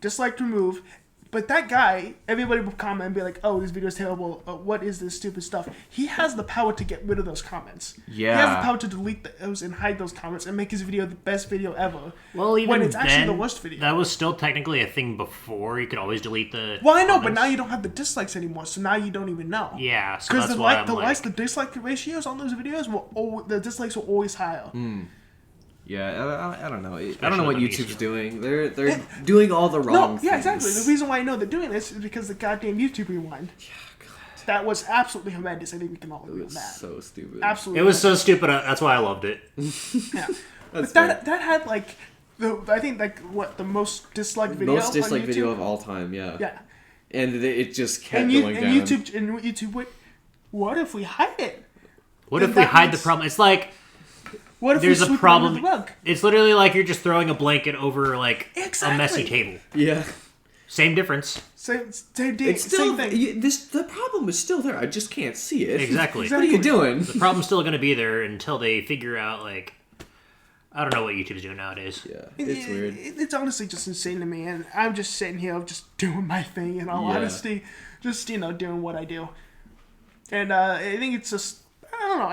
dislike remove. But that guy, everybody will comment and be like, "Oh, this video is terrible. What is this stupid stuff?" He has the power to get rid of those comments. Yeah. He has the power to delete those and hide those comments and make his video the best video ever. Well, even when it's actually then, the worst video. That was still technically a thing before. You could always delete the. Well, I know, but comments. now you don't have the dislikes anymore, so now you don't even know. Yeah, so Because that's the why like, I'm the like, likes, the dislike ratios on those videos the dislikes were always higher. Yeah, I don't know. I don't know what on YouTube's YouTube. doing. They're doing all the wrong No, yeah, things. exactly. The reason why I know they're doing this is because the goddamn YouTube Rewind. Yeah, God. That was absolutely horrendous. I think we can all agree on that. So stupid. Absolutely. it was so stupid. That's why I loved it. Yeah. That's But that had like I think like what the most disliked video. Most disliked on video YouTube? of all time, yeah. Yeah. And it just kept And going down. YouTube went, what if we hide it? What Then if we that hide the means- problem? It's like What if there's we a sweep it problem. under the rug? It's literally like you're just throwing a blanket over like a Exactly. messy table. Yeah. Same difference. Same It's still same thing. the problem is still there. I just can't see it. Exactly. What are you doing? The problem's still going to be there until they figure out like I don't know what YouTube's doing nowadays. Yeah, it's weird. It's honestly just insane to me, and I'm just sitting here, just doing my thing. In all Yeah. honesty, just doing what I do. And I think it's just I don't know.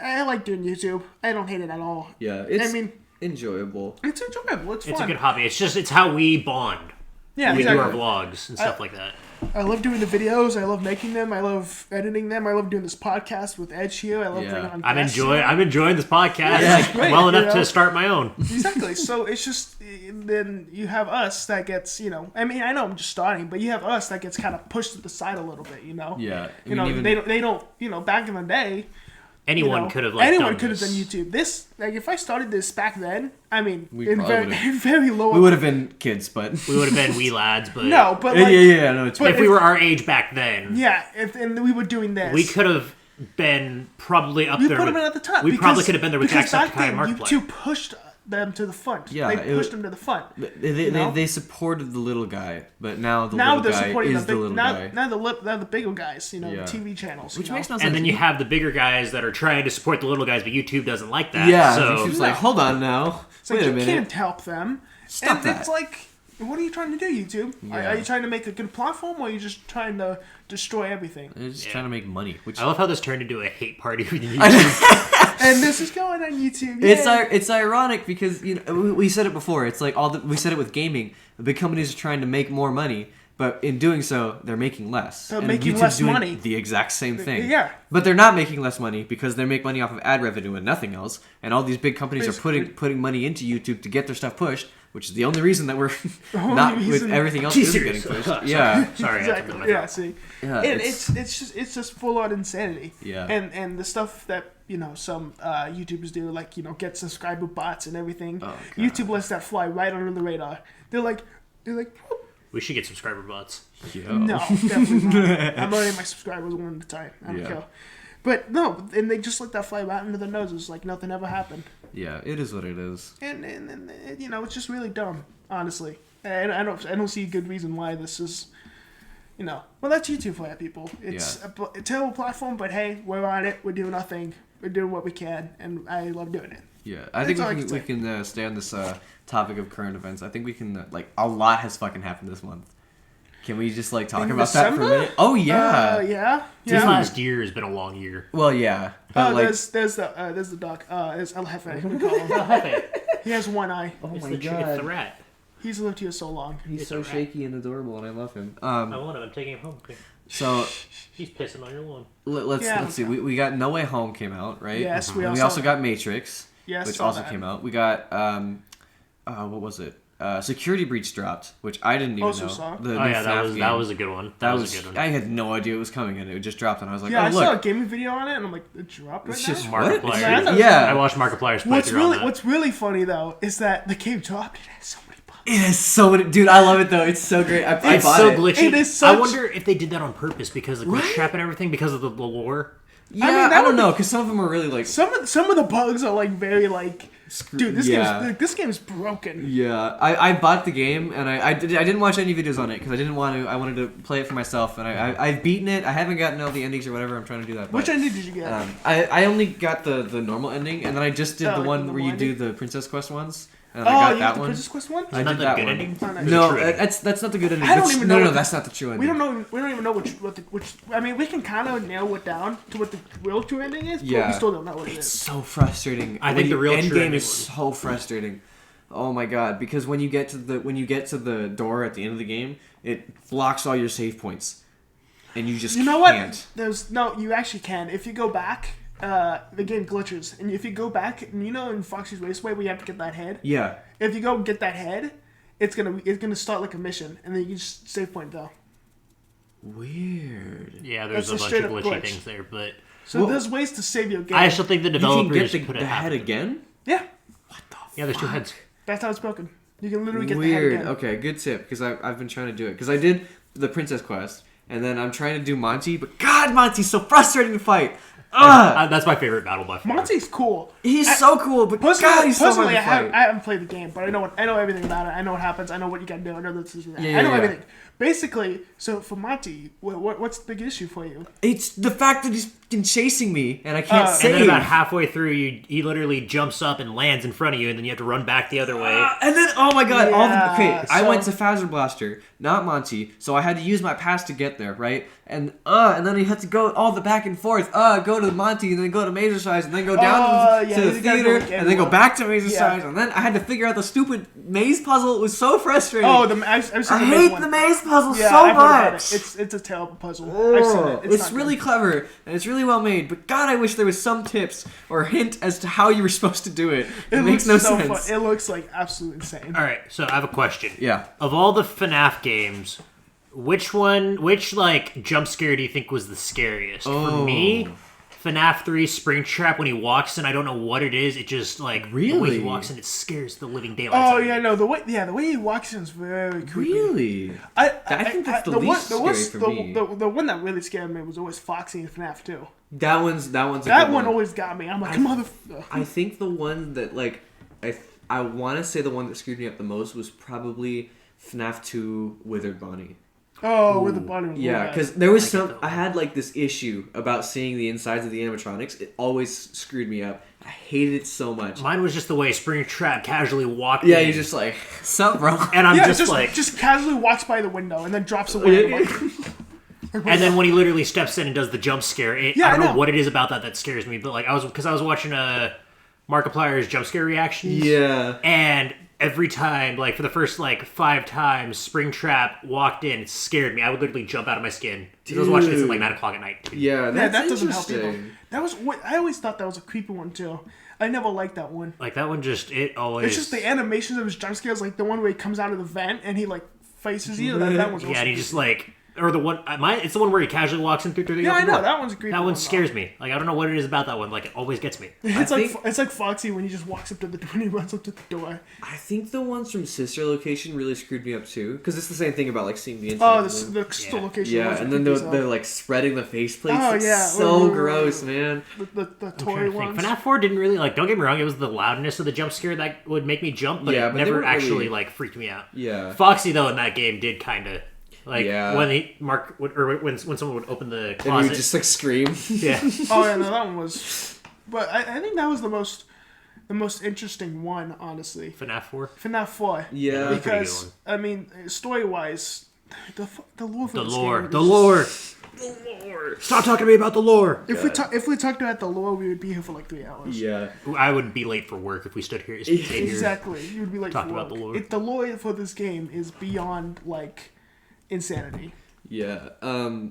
I like doing YouTube. I don't hate it at all. Yeah, it's I mean, enjoyable. it's enjoyable. It's fun. It's a good hobby. It's how we bond. Yeah, We exactly. do our vlogs and stuff like that. I love doing the videos. I love making them. I love editing them. I love doing this podcast with Edge here. I love Yeah. bringing on I'm guests. enjoying this podcast Yeah, it's great, well you enough know? to start my own. Exactly. So it's just then you have us that gets I mean I know I'm just starting, but you have us that gets kind of pushed to the side a little bit. Yeah. You know they don't back in the day. Anyone could have like anyone done could have this. done YouTube. This if I started this back then, I mean We in probably very, would've- in very low. We would have been kids, but We would have been wee lads, but no, but yeah, like, yeah, no, it's but if we were our age back then, yeah, and we were doing this, we could have been probably up We there. put with, them at the top. We because- probably could have been there with because back Jacksepticeye then, and Markiplier. YouTube pushed them to the front. Yeah, they pushed them to the front. They supported the little guy, but now the Now little they're guy supporting is the little guy. Now the bigger guys, Yeah. the TV channels. Which makes no sense. And then you have the bigger guys that are trying to support the little guys, but YouTube doesn't like that. Yeah, So YouTube's like, hold on now. It's like Wait a you minute. can't help them. Stop and that. It's like, what are you trying to do, YouTube? Yeah. Are you trying to make a good platform, or are you just trying to destroy everything? They're just trying to make money. Which I love how this turned into a hate party with YouTube. And this is going on YouTube. It's ironic because we said it before. It's like we said it with gaming. The big companies are trying to make more money, but in doing so, they're making less. They're And making YouTube's less doing money. The exact same thing. Yeah. But they're not making less money because they make money off of ad revenue and nothing else. And all these big companies Basically. are putting money into YouTube to get their stuff pushed, which is the only reason that we're only not with reason- everything else Jeez, isn't getting serious. pushed. Yeah. Sorry, I took Exactly. my Yeah. throat. See. Yeah, And it's just full on insanity. Yeah. And the stuff that some YouTubers do, like get subscriber bots and everything. Oh, God. YouTube lets that fly right under the radar. They're like, whoop. We should get subscriber bots. Yeah. No, definitely not. I'm letting my subscribers one at a time. I don't Yeah. care. But no, and they just let that fly right under their noses like nothing ever happened. Yeah, it is what it is. And it's just really dumb, honestly. And I don't see a good reason why this is. Well, that's YouTube for that, people. It's a terrible platform, but hey, we're on it. We're doing our thing. We're doing what we can, and I love doing it. Yeah, I think That's all I we can can stay on this topic of current events. I think we can a lot has fucking happened this month. Can we just talk In about that for a December? minute? Oh yeah. Yeah. This last year has been a long year. Well, yeah. But There's the dog. There's El Jefe. We call him. He has one eye. oh It's my it's god, the rat. He's lived here so long. he's It's so a rat. shaky and adorable, and I love him. I want him. I'm taking him home. So He's pissing on your lawn. let's see. We got No Way Home came out, right? Yes, we And we also- also got Matrix, Yes, which saw also that. came out. We got what was it? Security Breach dropped, which I didn't even Also know. saw. The Oh new yeah, that FNAF was game. a good one. That was was a good one. I had no idea it was coming, and it just dropped, and I was like, Yeah, oh I look. saw a gaming video on it, and I'm like, it dropped right It's now? just Markiplier. what? Yeah, I thought- Yeah. I watched Markiplier's What's playthrough on that. really funny though is that the game dropped. It has so many bugs. It has so many, dude. I love it though. It's so great. I It's bought so it. glitchy. It is I such- wonder if they did that on purpose because of the glitch Right? trap and everything because of the lore. Yeah, I mean, I, that don't would know, because some of them are really Some of the bugs are like very like, dude, yeah. this game's broken. Yeah, I bought the game and I didn't watch any videos on it because I didn't want to. I wanted to play it for myself, and I've beaten it. I haven't gotten all the endings or whatever. I'm trying to do that. Which but, ending did you get? I only got the normal ending, and then I just did Oh, the like one the where you normal do ending? the Princess Quest ones, and Oh, I got you that got the one. Princess Quest one? I Isn't that did the that good one. ending? Oh, no. Or the No, true ending? that's not the good ending. I don't That's- even no, know no, what that's not the true ending. We don't even know which. I mean, we can kind of narrow it down to what the real true ending is, but Yeah. we still don't know what it It's is. so frustrating. I think the real end true game ending is was- so frustrating. Oh my god! Because when you get to the door at the end of the game, it blocks all your save points, and you just You know can't. what? You actually can. If you go back, the game glitches, and if you go back, and in Foxy's Raceway where you have to get that head. Yeah. If you go get that head, it's gonna start like a mission, and then you just save point though. Weird. Yeah, there's That's a a bunch of straight-up glitchy glitch. things there, but So Well, there's ways to save your game. I still think the You can developers get put it the half head the- again. Yeah, Yeah, there's two heads. that's how it's broken. You can literally get Weird. the head again. Okay, good tip because I've been trying to do it because I did the Princess Quest and then I'm trying to do Monty, but God, Monty's so frustrating to fight. Ugh! That's my favorite battle by far. Monty's cool. He's so cool, but God, he's so hard Personally, to I fight. haven't played the game, but I know everything about it. I know what happens. I know what you gotta do. I know this is that. Yeah, I know yeah. everything. Basically, so for Monty, what's the big issue for you? It's the fact that he's been chasing me and I can't And save. And then about halfway through, he literally jumps up and lands in front of you, and then you have to run back the other way. And then, oh my god, Yeah, I so- went to Phaser Blaster, not Monty, so I had to use my pass to get there, right? And then you had to go all the back and forth, go to Monty, and then go to Mazer Size, and then go down Yeah, to the you gotta go, theater, like, and then go everywhere. back to Mazer Yeah. Size, and then I had to figure out the stupid maze puzzle. It was so frustrating. Oh, I've seen I the hate maze one. the maze puzzle Yeah, so I've heard about much. it. It's a terrible puzzle. I've seen it. It's not really good. clever and it's really well made, but God, I wish there was some tips or hint as to how you were supposed to do it. It makes no looks so sense. Fun. It looks like absolutely insane. All right, so I have a question. Yeah. Of all the FNAF games, which jump scare do you think was the scariest? For Oh. me, FNAF 3 Springtrap, when he walks in, I don't know what it is. It just the way Really? he walks in, it scares the living daylights Oh out of yeah, me. no, the way he walks in is very creepy. Really? I think that's the one- least scary worst- for the, me. The one that really scared me was always Foxy and FNAF 2. That one's a That good one always got me. I'm like, motherfucker. I think the one that I want to say the one that screwed me up the most was probably FNAF 2 Withered Bonnie. Oh, with the bottom. Yeah, because there was I had like this issue about seeing the insides of the animatronics. It always screwed me up. I hated it so much. Mine was just the way Springtrap casually walked Yeah, in. you're just like, sup, bro? And I'm just casually walks by the window and then drops away. And then when he literally steps in and does the jump scare, I don't know what it is about that scares me, but like I was watching Markiplier's jump scare reactions. Yeah. And every time, like for the first like 5 times, Springtrap walked in, it scared me. I would literally jump out of my skin. I was watching this at like 9 o'clock at night. Yeah, that's that doesn't help interesting. either. That was I always thought that was a creepy one too. I never liked that one. Like that one it always... It's just the animations of his jump scares, like the one where he comes out of the vent and he like faces you. That one's yeah, and he just like... Or the one... it's the one where he casually walks in through the Yeah, I know. door. That one's a creepy. That one scares me. Like, I don't know what it is about that one. Like, it always gets me. It's like Foxy when he just walks up to the door and he runs up to the door. I think the ones from Sister Location really screwed me up too, because it's the same thing about like seeing the inside. Oh, the location. Yeah, and then they're like spreading the faceplates. Oh, It's yeah. so gross, man. The toy ones. FNAF 4 didn't really, like, don't get me wrong, it was the loudness of the jump scare that would make me jump, but it never actually, like, freaked me out. Yeah. Foxy, though, in that game did kind of... Like, Yeah. when someone would open the And closet... you would just like scream. Yeah. Oh yeah, no, that one was. But I think that was the most interesting one, honestly. FNAF 4? FNAF 4. Yeah. That was a pretty good Because one. I mean, story wise, the lore for The this lore. game The is- lore! The lore! Stop talking to me about the lore! If we talked about the lore, we would be here for like 3 hours. Yeah. I would be late for work if we stood here. Exactly. You would be like, Talked about the lore. The lore for this game is beyond like insanity. Yeah. Have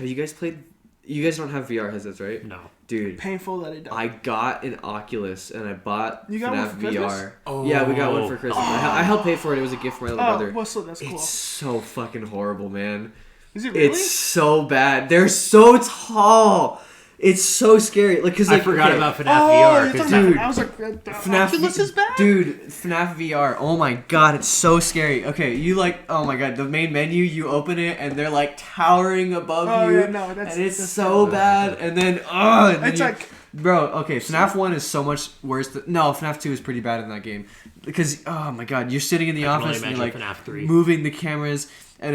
you guys played? You guys don't have VR headsets, right? No. Dude, Painful that it does. I got an Oculus and I bought You got FNAF one for Christmas? VR. Oh. Yeah, we got one for Christmas. I helped pay for it. It was a gift from my little brother. well, so that's cool. It's so fucking horrible, man. Is it really? It's so bad. They're so tall. It's so scary. Like, cause I like, forgot okay, about FNAF Oh, VR. you're 'Cause talking dude, about- I was like, FNAF Oculus is bad? Dude, FNAF VR. Oh my god, it's so scary. Okay, you like, oh my god, the main menu, you open it and they're like towering above Oh, you. yeah, no, that's- and it's that's so bad. And then, and then It's like- bro, okay, FNAF 1 is so much worse than, no, FNAF 2 is pretty bad in that game. Because, oh my god, you're sitting in the I can office only and you're like imagine FNAF 3. moving the cameras. And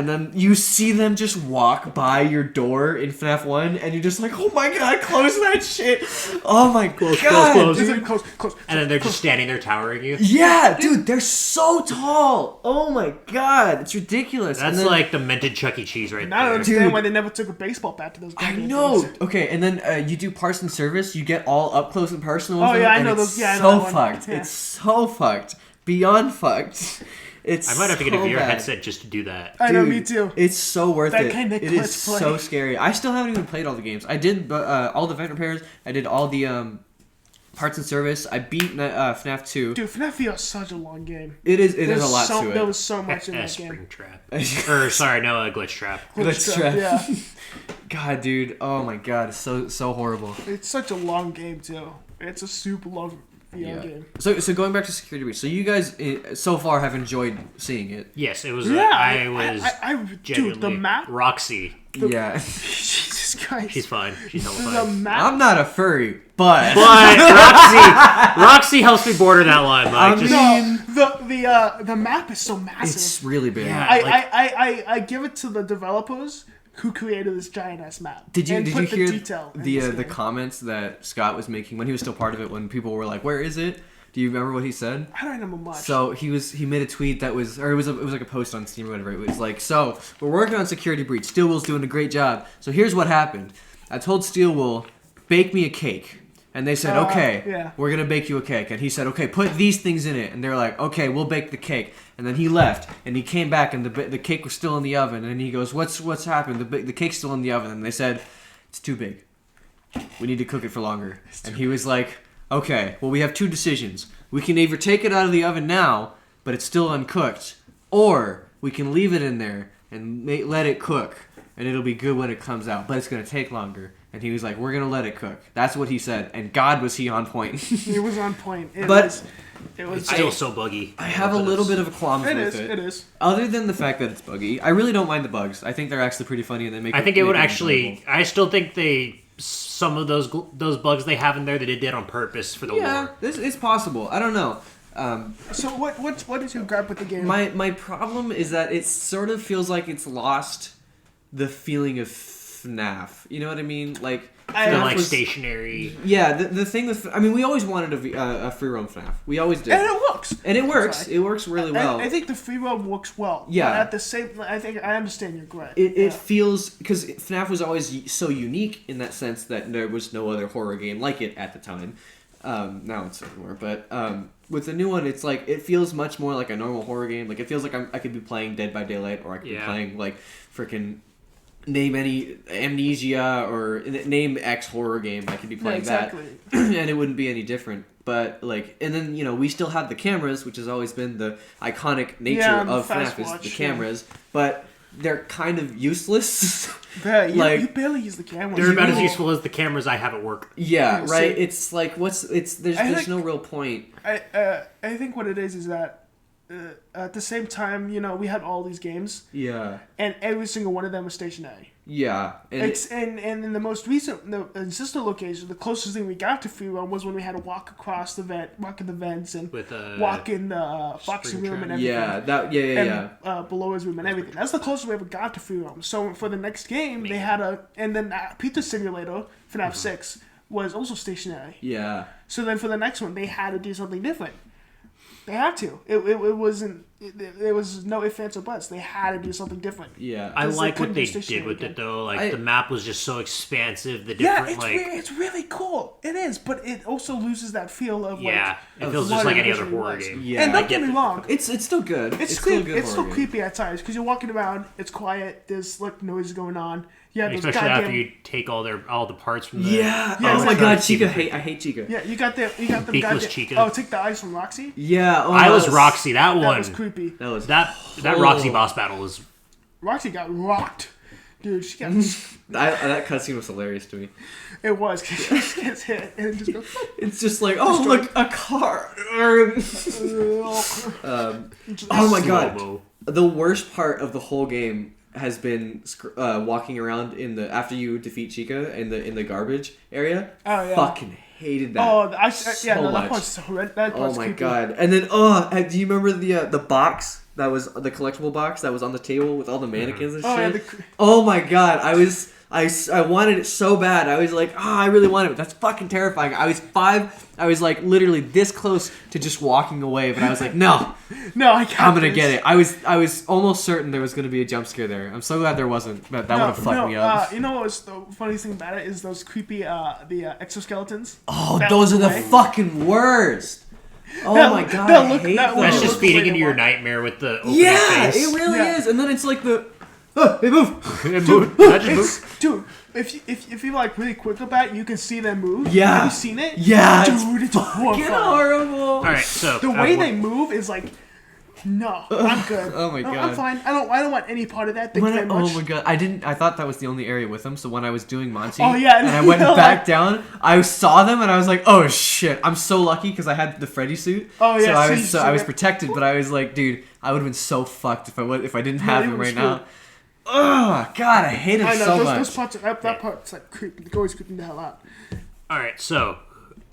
then you see them just walk by your door in FNAF 1, and you're just like, oh my god, close that shit. Oh my god. close. Is dude. it close? And then they're just standing there towering you. Yeah, dude, they're so tall. Oh my god, it's ridiculous. That's and then, like demented Chuck E. Cheese right I don't there. understand Dude. why they never took a baseball bat to those I goddamn know. things. Okay, and then you do parts and service. You get all up close and personal. Oh, with yeah, them, I and know it's those- yeah, I know so that one. fucked. Yeah. It's so fucked. Beyond fucked. It's. I might have to get a so VR bad. headset just to do that. I know, Dude, me too. It's so worth That it. kind of It is clutch play. so scary. I still haven't even played all the games. I did all the vent repairs. I did all the parts and service. I beat FNAF 2. Dude, FNAF VR is such a long game. It is. There's a lot so, to it. There was so much in that Spring game. Trap. Or, sorry, no, a Glitch Trap. Glitch Trap. Yeah, God, dude. Oh my god, it's so horrible. it's such a long game too. It's a super long VR game. So going back to Security Breach. So you guys so far have enjoyed seeing it. Yes, it was. Yeah, I was dude, genuinely... the map. Roxy. Yeah. Jesus Christ. She's fine. She's hella The fine. map. I'm not a furry, but But Roxy helps me border that line, Mike. The map is so massive. it's really big. Yeah. I give it to the developers who created this giant ass map. Did you and put the hear detail in this the game. comments that Scott was making when he was still part of it? When people were like, "Where is it?" Do you remember what he said? I don't remember much. So he made a tweet that was, or it was like a post on Steam or whatever. It was like, so we're working on Security Breach. Steelwool's doing a great job. So here's what happened. I told Steelwool, bake me a cake. And they said, okay, yeah. we're going to bake you a cake. And he said, okay, put these things in it. And they're like, okay, we'll bake the cake. And then he left. And he came back and the cake was still in the oven. And he goes, what's happened? The cake's still in the oven. And they said, it's too big. We need to cook it for longer. And he was like, okay, well, we have two decisions. We can either take it out of the oven now, but it's still uncooked. Or we can leave it in there and let it cook. And it'll be good when it comes out. But it's going to take longer. And he was like, we're going to let it cook. That's what he said. And God, was he on point. It was on point. It But- was It's still so buggy. I have a little bit of a qualms It with is. it. It is. Other than the fact that it's buggy, I really don't mind the bugs. I think they're actually pretty funny and they make I think it would make actually. enjoyable. I still think they some of those bugs they have in there that they did on purpose for the lore. It's possible. I don't know. So what is your gripe with the game? My problem is that it sort of feels like it's lost the feeling of FNAF. You know what I mean? Like They're like stationary. Yeah, the thing with we always wanted a free roam FNAF. We always did, and it works. And it works. It works really well. I think the free roam works well. Yeah. But at the same, I think I understand your gripe. It feels because FNAF was always so unique in that sense that there was no other horror game like it at the time. Now it's everywhere, but with the new one, it's like it feels much more like a normal horror game. Like it feels like I could be playing Dead by Daylight, or I could be playing like freaking name any Amnesia or name X horror game. I could be playing that, and it wouldn't be any different. But like, and then we still have the cameras, which has always been the iconic nature of FNAF is the cameras, but they're kind of useless. You barely use the cameras. They're about as useful as the cameras I have at work. Yeah, right. It's like there's no real point. I think what it is that at the same time, we had all these games. Yeah. And every single one of them was stationary. Yeah. And in the most recent, in sister location, the closest thing we got to free roam was when we had to walk across walk in the vents and walk in the Foxy room and everything. And Below-His room and everything. That's the closest we ever got to free roam. So for the next game, they had and then Pizza Simulator, FNAF 6, was also stationary. Yeah. So then for the next one, they had to do something different. They had to. It wasn't. There was no ifs, ands, or buts. They had to do something different. Yeah, I like what they did with it though. Like the map was just so expansive. The different it's really cool. It is, but it also loses that feel of it feels just like any other horror game. Yeah, and don't get me wrong, it's still good. It's still creepy at times because you're walking around. It's quiet. There's noises going on. Yeah, especially after you take all the parts from the oh my god, Chica! I hate Chica. Yeah, you got the Peakless Chica. Oh, take the eyes from Roxy. Yeah, I was Roxy. That one was creepy. That Roxy boss battle was. Roxy got rocked, dude. She got. That cutscene was hilarious to me. It was because she gets hit and it just goes. It's just like, oh look, a car. Oh my god, the worst part of the whole game has been walking around after you defeat Chica in the garbage area. Oh yeah. Fucking hated that. Oh, that part's so red. That part's my creepy. god! And then do you remember the box that was the collectible box that was on the table with all the mannequins and shit? Yeah, oh my god! I wanted it so bad. I was like, I really wanted it. That's fucking terrifying. I was 5. I was like literally this close to just walking away, but I was like, no, I'm gonna get it. I was almost certain there was gonna be a jump scare there. I'm so glad there wasn't. But that would have fucked me up. You know what's the funniest thing about it is those creepy the exoskeletons. Oh, those are the fucking worst. Oh my god, I hate those. That's just feeding into your nightmare with the opening face. It really is. And then it's like they move. It moved. That just moved. Dude, if you're like really quick about it, you can see them move. Yeah. Have you seen it? Yeah. Dude, it's horrifying. Horrible. All right, so the way they move is like, no, I'm good. Oh my god, I'm fine. I don't want any part of that. Thank you very much. Oh my god, I thought that was the only area with them. So when I was doing Monty, and I went back down, I saw them and I was like, oh shit, I'm so lucky because I had the Freddy suit. Oh yeah, so I was protected, but I was like, dude, I would have been so fucked if I didn't have him right now. Oh god, I hate him so much. Those parts, that part's like creepy. The always creeping the hell out. All right, so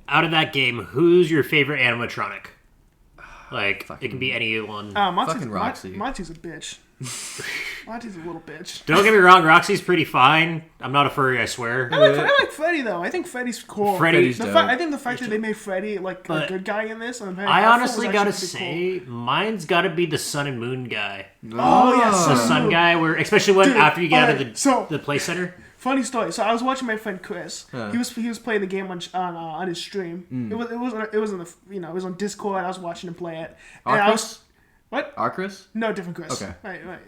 out of that game, who's your favorite animatronic? Like it can be anyone. Fucking Roxy. Monty's a bitch. Monty's a little bitch. Don't get me wrong, Roxy's pretty fine. I'm not a furry, I swear. I like Freddy though. I think Freddy's cool. Freddy's dope. I think the fact that they made Freddy like a good guy in this, I honestly gotta say, mine's gotta be the Sun and Moon guy. Oh yes, the Sun guy, where especially after you get out of the play center. Funny story. So I was watching my friend Chris. He was playing the game on his stream. It was on it was on Discord. I was watching him play it. And I was what? Our Chris? No, different Chris. Okay. Right.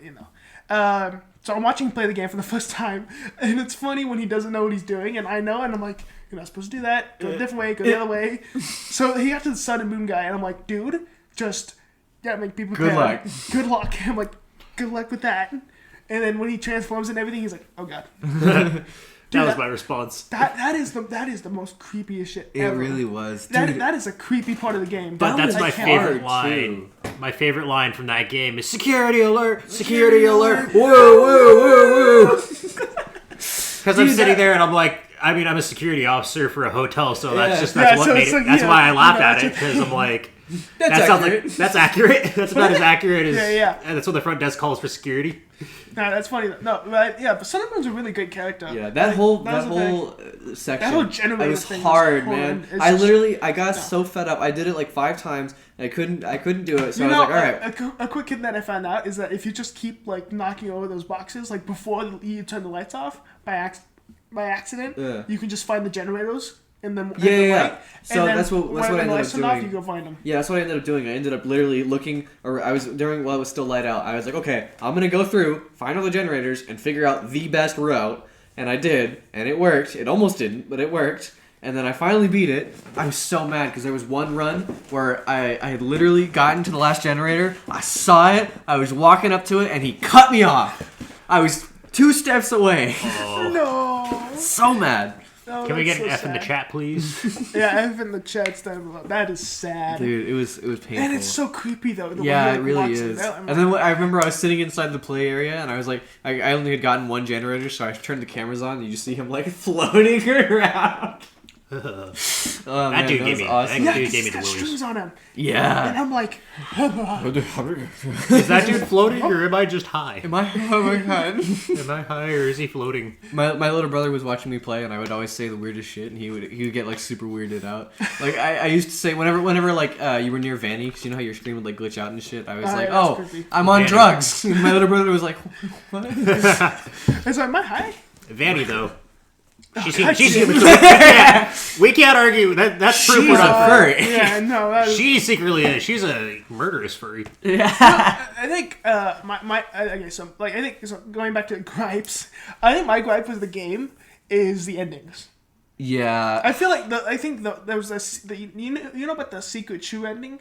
So I'm watching him play the game for the first time, and it's funny when he doesn't know what he's doing, and I know, and I'm like, you're not supposed to do that. Go a different way. Go the other way. So he got to the Sun and Moon guy, and I'm like, dude, just be prepared. Good luck. Good luck. I'm like, good luck with that. And then when he transforms and everything, he's like, "Oh god." That was my response. That is the most creepiest shit ever. It really was. That is a creepy part of the game. But that's my favorite line. My favorite line from that game is "Security alert! Security alert! Whoa, whoa, whoa, whoa!" Because I'm sitting there and I'm like, I mean, I'm a security officer for a hotel, so that's Yeah. just that's Yeah, what so made it's it. like, That's yeah, why I laughed yeah, at it because I'm like, That's that sounds accurate. like that's accurate. That's about as accurate as Yeah. And that's what the front desk calls for security. No, that's funny. No, but yeah, but Sunderman's a really good character. Yeah, that whole was a very- section. that whole generator it was thing was hard, hard. man. It's I just- literally got so fed up. I did it like 5 times. And I couldn't do it. So You I know, was like, all right. a quick hint that I found out is that if you just keep like knocking over those boxes, like before you turn the lights off by accident, Yeah. you can just find the generators and then Yeah. Light, So and then that's what when I the ended lights up turn off, doing. you go find them. Yeah, that's what I ended up doing. I ended up literally looking, or I was while it was still light out. I was like, okay, I'm gonna go through, find all the generators, and figure out the best route. And I did, and it worked. It almost didn't, but it worked. And then I finally beat it. I was so mad because there was one run where I had literally gotten to the last generator. I saw it. I was walking up to it, and he cut me off. I was 2 steps away. Oh. No. So mad. No, Can we that's get an so F in the sad. chat, please? Yeah, F in the chat. That is sad. Dude, it was painful. And it's so creepy though. The Yeah, way it he, like, really walks in is. there. And then I remember I was sitting inside the play area, and I was like, I only had gotten 1 generator, so I turned the cameras on, and you just see him like floating around. Oh, That man, dude that gave was me. awesome. yeah, That dude 'cause gave me he's the got willies. strings on him. Yeah. And I'm like, Is that dude floating, or am I just high? Am I? Oh my god. Am I high, or is he floating? My little brother was watching me play, and I would always say the weirdest shit, and he would get like super weirded out. Like I used to say whenever like you were near Vanny, because you know how your screen would like glitch out and shit. I was like, yeah, that's oh, creepy. I'm on Vanny. drugs. And my little brother was like, what? it's like, am I high? Vanny though. She's God, she's damn human. We can't argue. That's proof She's we're a not furry. Yeah, no. That is, She secretly is. She's a murderous furry. I think okay. So like, I think so going back to gripes. I think my gripe with the game is the endings. Yeah. I feel like there was this. You know about the secret shoe ending?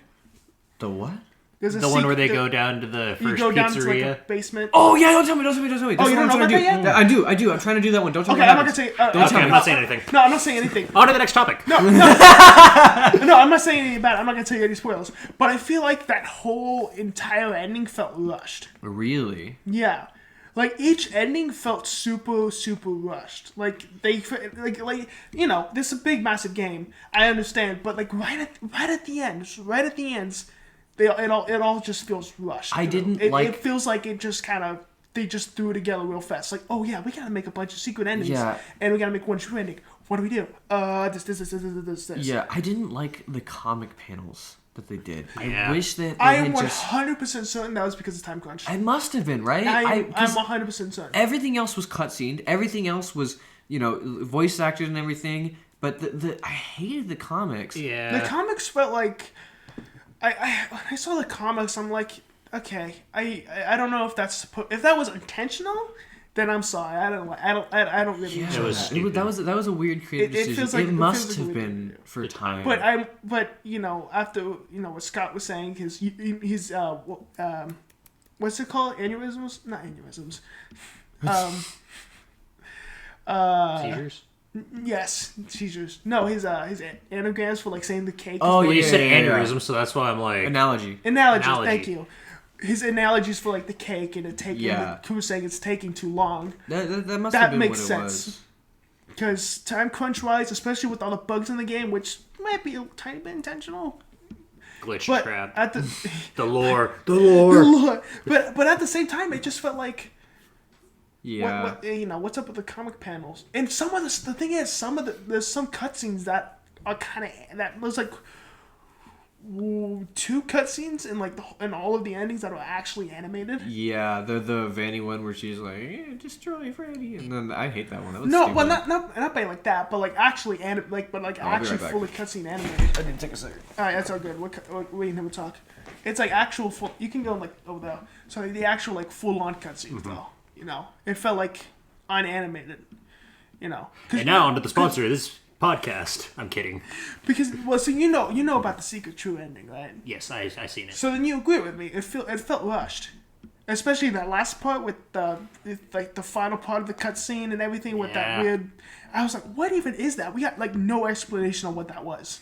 The what? There's a The one where they secret- go down to the You first go down to like pizzeria. a basement. Oh yeah! Don't tell me! That's Oh, you what don't I'm know trying to about do. that yet? I do. I'm trying to do that one. Don't tell me Okay, what I'm not happens. gonna say. Okay, I'm not saying anything. No, I'm not saying anything. On to the next topic. No, I'm not saying anything about it. I'm not gonna tell you any spoilers. But I feel like that whole entire ending felt rushed. Really? Yeah, like each ending felt super rushed. Like they like you know, this is a big massive game. I understand, but like right at the ends, it all just feels rushed. I you know? didn't like- It feels like it just kind of. They just threw it together real fast. Like, oh yeah, we gotta make a bunch of secret endings. Yeah. And we gotta make one true ending. What do we do? This. Yeah, I didn't like the comic panels that they did. Yeah. I wish that they I am had just. 100% certain that was because of time crunch. I must have been right. I'm 'cause 100% certain. everything else was cutscened. Everything else was voice acted and everything. But I hated the comics. Yeah. The comics felt like when I saw the comics, I'm like, okay, I don't know if if that was intentional, then I'm sorry. I don't really. Yeah, enjoy was that. stupid. that was a weird creative It decision. feels like- it it must feels like have a been weird- for time. But you know, after what Scott was saying, his what's it called? Aneurysms? Not aneurysms. Seizures? Yes, seizures. No, his anagrams for like saying the cake. Oh, Well, you yeah, said yeah, yeah. aneurysm, so that's why I'm like. Analogy. Analogies, Analogy. thank you. His analogies for like the cake and it taking. Yeah. Who was saying it's taking too long? That must have That been makes what sense. it was. Because time crunch wise, especially with all the bugs in the game, which might be a tiny bit intentional, Glitch but trap. at the The lore. The lore. but at the same time, it just felt like Yeah. what's up with the comic panels? And some of the thing is, there's some cutscenes that are kind of that there's like 2 cutscenes in all of the endings that are actually animated. Yeah, the Vanny one where she's like, destroy Freddy, and then I hate that one. That was No, stupid. well, not by like that, but like actually actually right back. fully cutscene animated. I didn't take a second. All right, that's all good. We're waiting him to talk. It's like actual full. You can go like over there. So the actual like full on cutscenes though. You know, it felt like unanimated. You know. And now onto the sponsor of this podcast. I'm kidding. Because so you know about the secret true ending, right? Yes, I seen it. So then you agree with me. It felt rushed, especially that last part with the final part of the cutscene and everything with that Yeah. weird. I was like, what even is that? We got like no explanation on what that was.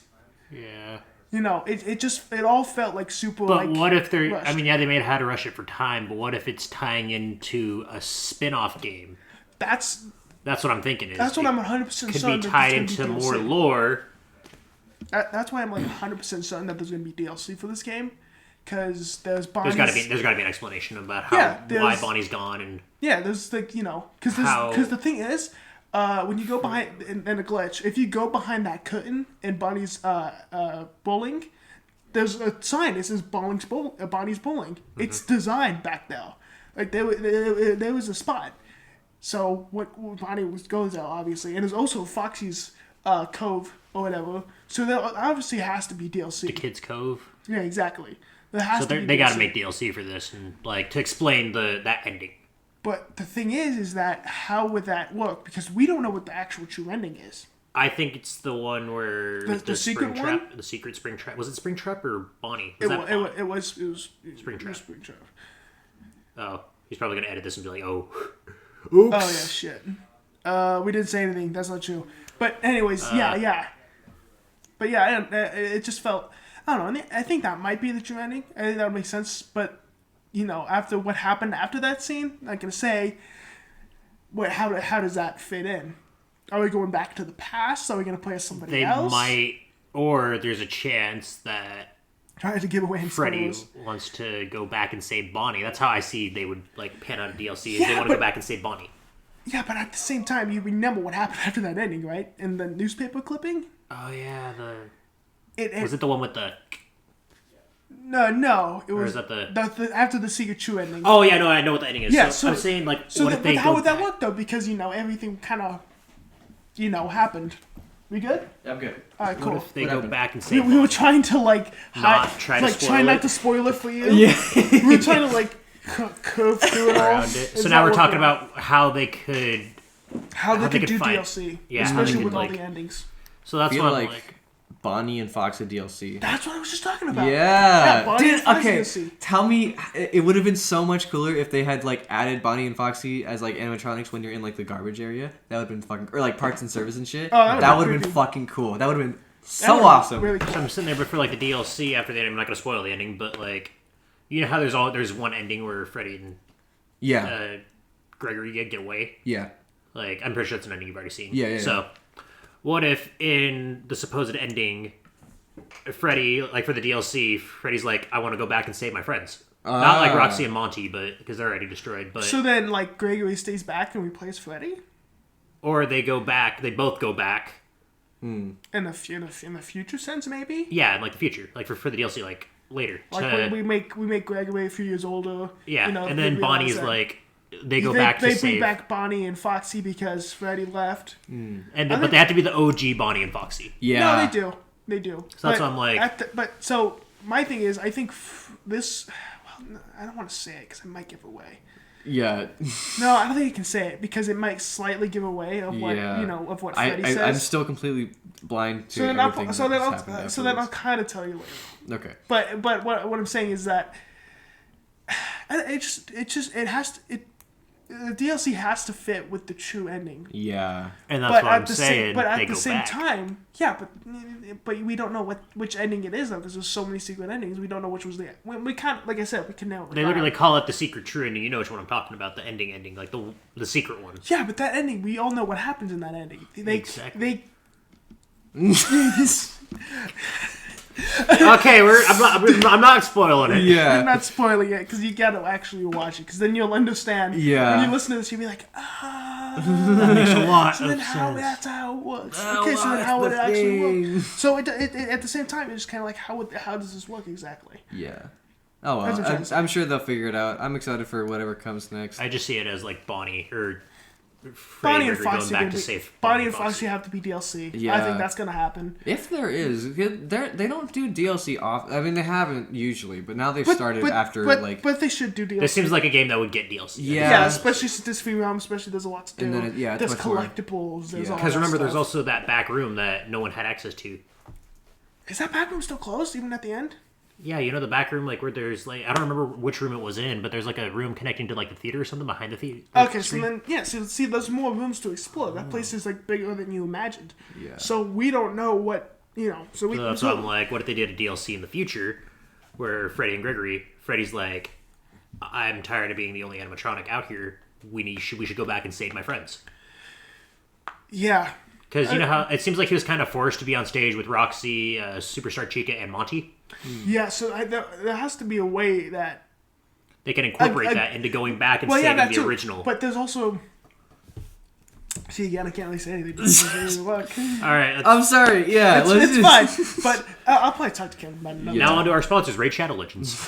Yeah. You know, it all felt like super. But like, what if they're? rushed. I mean, yeah, they made how to rush it for time. But what if it's tying into a spin-off game? That's That's what I'm thinking. That's what I'm 100% could certain be that tied there's into gonna be more DLC. lore. That's why I'm like 100% certain that there's going to be DLC for this game. Because there's Bonnie's... There's got to be an explanation about how why Bonnie's gone and Yeah, there's like, because the thing is, when you go behind in a glitch, if you go behind that curtain in Bonnie's bowling, there's a sign that says Bonnie's bowling. Mm-hmm. It's designed back there. Like there was a spot. So what Bonnie goes there obviously, and there's also Foxy's Cove or whatever. So there obviously has to be DLC. the Kids Cove. Yeah, exactly. There has So to be they got to DLC. make DLC for this and like to explain that ending. But the thing is that how would that work? Because we don't know what the actual true ending is. I think it's the one where The secret spring one? trap, the secret spring trap. Was it Spring Trap or Bonnie? It that was Spring Trap. Spring Trap. Oh, he's probably gonna edit this and be like, "Oh, oops." Oh yeah, shit. We didn't say anything. That's not true. But anyways, yeah. But yeah, it just felt. I don't know. I think that might be the true ending. I think that would make sense. But after what happened after that scene, I'm gonna say, how does that fit in? Are we going back to the past? Are we gonna play as somebody They else? might, or there's a chance that Trying to give away any Freddy spoilers. wants to go back and save Bonnie. That's how I see they would like pan out a DLC. Is Yeah, they want to but- go back and save Bonnie. Yeah, but at the same time, you remember what happened after that ending, right? In the newspaper clipping. Oh yeah, It was it the one with the? no, it Or was is that the? after the Secret True ending. Oh yeah, no, I know what the ending is. Yeah, so I'm saying like, So what if they how go would that back- work though? Because everything kind of, happened. We good? I'm good. All right, cool. What if they What go happened? back and We, save? we were trying to try to spoil not it. to spoil it for you. Yeah. We were trying to curve through it all. around it. It's So not now we're working talking out. about how they could. how they could do find- DLC, Yeah, how they especially could, with all like- the endings. So that's I feel what I'm like like. Bonnie and Fox a DLC. That's what I was just talking about. Yeah, Bonnie and dude. Fox Okay, DLC. tell me, it would have been so much cooler if they had like added Bonnie and Foxy as like animatronics when you're in like the garbage area. That would have been fucking, or like parts and service and shit. Oh, that would've that been would have been creepy. fucking cool. That would have been That so would've been awesome. Really So cool. I'm sitting there, but for like the DLC after the ending, I'm not gonna spoil the ending, but like, you know how there's one ending where Freddy and Yeah, Gregory get away. yeah, Like, I'm pretty sure it's an ending you've already seen. Yeah. So, what if in the supposed ending, Freddy, like for the DLC, Freddy's like, I want to go back and save my friends. Not like Roxy and Monty, but because they're already destroyed. But So then, Gregory stays back and replaces Freddy or they go back, they both go back. in the future sense, maybe. Yeah, in like the future, like for the DLC, like later. Like when we make Gregory a few years older. yeah, and they then realize Bonnie's that- like, they go back to they save. bring back Bonnie and Foxy because Freddy left. But they have to be the OG Bonnie and Foxy. yeah. No, they do. They do. So that's what I'm like- so my thing is, I think this. Well, I don't want to say it because I might give away. Yeah, No, I don't think you can say it because it might slightly give away of what yeah. of what Freddy says. I'm still completely blind to so then everything. I'll that's happened I'll kind of tell you later. Okay. But what I'm saying is that it has to the DLC has to fit with the true ending. Yeah. And that's what I'm the saying. but they at go the same back. time, yeah, but we don't know which ending it is though, because there's so many secret endings. We don't know which was the we can't, like I said, we can narrow it They down. literally call it the secret true ending. You know which one I'm talking about. The ending, like the secret one. Yeah, but that ending, we all know what happens in that ending. Exactly. They Okay, I'm not spoiling it. I'm Yeah. not spoiling it because you gotta actually watch it, because then you'll understand. Yeah. When you listen to this, you'll be like, ah. That makes a lot So of then sense. that's how it works. Oh, Okay, so then how would it that's the actually thing. work? So it at the same time, it's just kind of like how does this work exactly? Yeah. Oh That's what I'm well, trying to say. I'm sure they'll figure it out. I'm excited for whatever comes next. I just see it as like Bonnie or Bonnie and Freddy Foxy going are back gonna to be, save Bonnie and Foxy have to be DLC. I Yeah. think that's gonna happen. If there is, they don't do DLC off. I mean, they haven't usually, but now they've started after like. But they should do DLC. This seems like a game that would get DLC. Yeah. yeah, especially since this free realm, especially there's a lot to do. And then it's there's much more- collectibles. There's Yeah. all Because that remember, there's stuff. also that back room that no one had access to. Is that back room still closed even at the end? Yeah, you know the back room, like where there's like I don't remember which room it was in, but there's like a room connecting to like the theater or something behind the theater. Okay, so then see, there's more rooms to explore. That place is like bigger than you imagined. Yeah. So we don't know what So we. So that's why I'm like, what if they did a DLC in the future where Freddy and Gregory, Freddy's like, I'm tired of being the only animatronic out here. We should go back and save my friends. Yeah. Because you know how it seems like he was kind of forced to be on stage with Roxy, Superstar Chica, and Monty. Yeah, so there has to be a way that They can incorporate that into going back and that saving the too. original. But there's also. See, again, I can't really say anything. Because it doesn't really work. All right, I'm sorry. Yeah, It's fine. But I'll probably talk to Kim about it. now on to our sponsors, Raid Shadow Legends.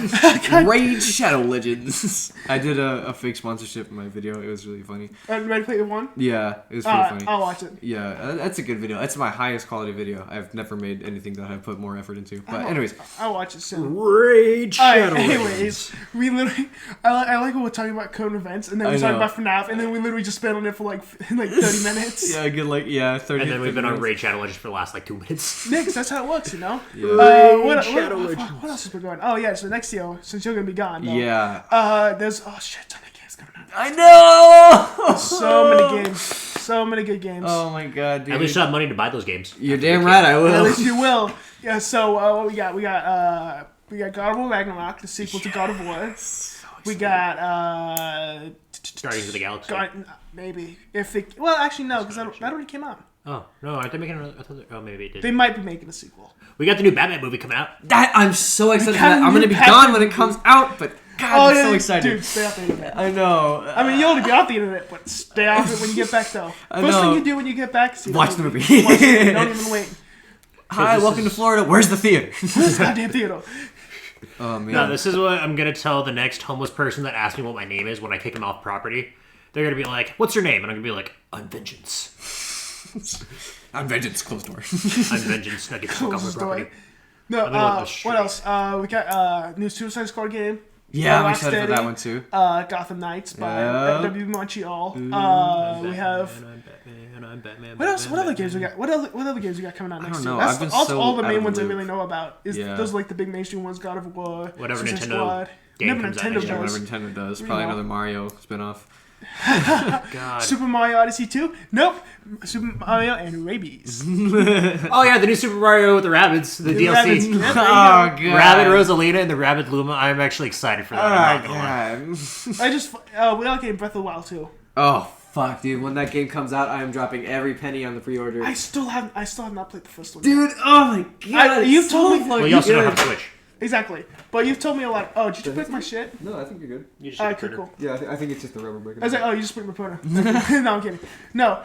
Raid Shadow Legends. I did a fake sponsorship in my video. It was really funny. Ready Player One? Yeah, it was pretty funny. I'll watch it. Yeah, that's a good video. That's my highest quality video. I've never made anything that I've put more effort into. But anyways, I'll watch it soon. Raid Shadow Anyways, we literally, I like when we're talking about current events, and then we're talking about FNAF, and then we literally just spent on it for like 30 minutes. yeah, good 30. And then we've been on minutes. Raid Shadow Legends for the last 2 minutes. Nick, that's how it works, you know? Raid Shadow Legends. What else has been going on? Oh, yeah, so next year, since you're going to be gone, though, Yeah. there's, shit, ton of games coming out. I know. So many games. So many good games. Oh my god, dude. At least I have money to buy those games. You're damn right. I At will. least you will. Yeah, so what we got? We got God of War Ragnarok, the sequel to God of War. We got Guardians of the Galaxy. maybe if it. Well, actually no, because that already came out. Oh, no, aren't they making another? Oh, maybe it did. They might be making a sequel. We got the new Batman movie coming out. That I'm so excited for got that. a I'm new gonna be Batman gone when it movie. comes out, but God, I'm so excited. Dude, stay off the internet. I know. I mean, you'll only be off the internet, but stay off it when you get back, though. First thing know. you do when you get back, see Watch the movie. Watch the movie. Don't even wait. Hi, this welcome to Florida. Where's the theater? This goddamn theater. Oh man. No, this is what I'm gonna tell the next homeless person that asks me what my name is when I kick him off property. They're gonna be like, "What's your name?" And I'm gonna be like, "I'm Vengeance. I'm vengeance. Closed door. I'm Vengeance. Now get the fuck off my property." No, me look this what else? We got new Suicide Squad game. Yeah, I'm Rocksteady, excited for that one too. Gotham Knights by W Montreal. We have. I'm Batman. What else? What other games we got? What other games we got coming out next know. year? That's I've been all the out main of the ones I loop. really know about. Yeah. Those are like the big mainstream ones: God of War, Whatever Suicide Nintendo Squad. game Whatever comes out Nintendo next year, Yeah, does. whatever Nintendo does. Probably another Mario spinoff. God. Super Mario Odyssey 2? Nope. Super Mario and Rabies. Oh yeah, the new Super Mario with the rabbits, the DLC. Rabbids. Yeah, there you Oh go. god. Rabbit Rosalina and the Rabbit Luma. I'm actually excited for that. I'm not Oh gonna lie. god. I just we all getting Breath of the Wild too. Oh fuck, dude! When that game comes out, I am dropping every penny on the pre-order. I still have not played the first one. Dude, oh my god! you've it's told so me- fucking Well, you also don't good. have a Switch. Exactly. But you've told me a lot. Oh, did you break my shit? No, I think you're good. You just have a Okay, printer. cool. Yeah, I think it's just the rubber breaker. I was like, oh, you just broke my printer. No, I'm kidding. No,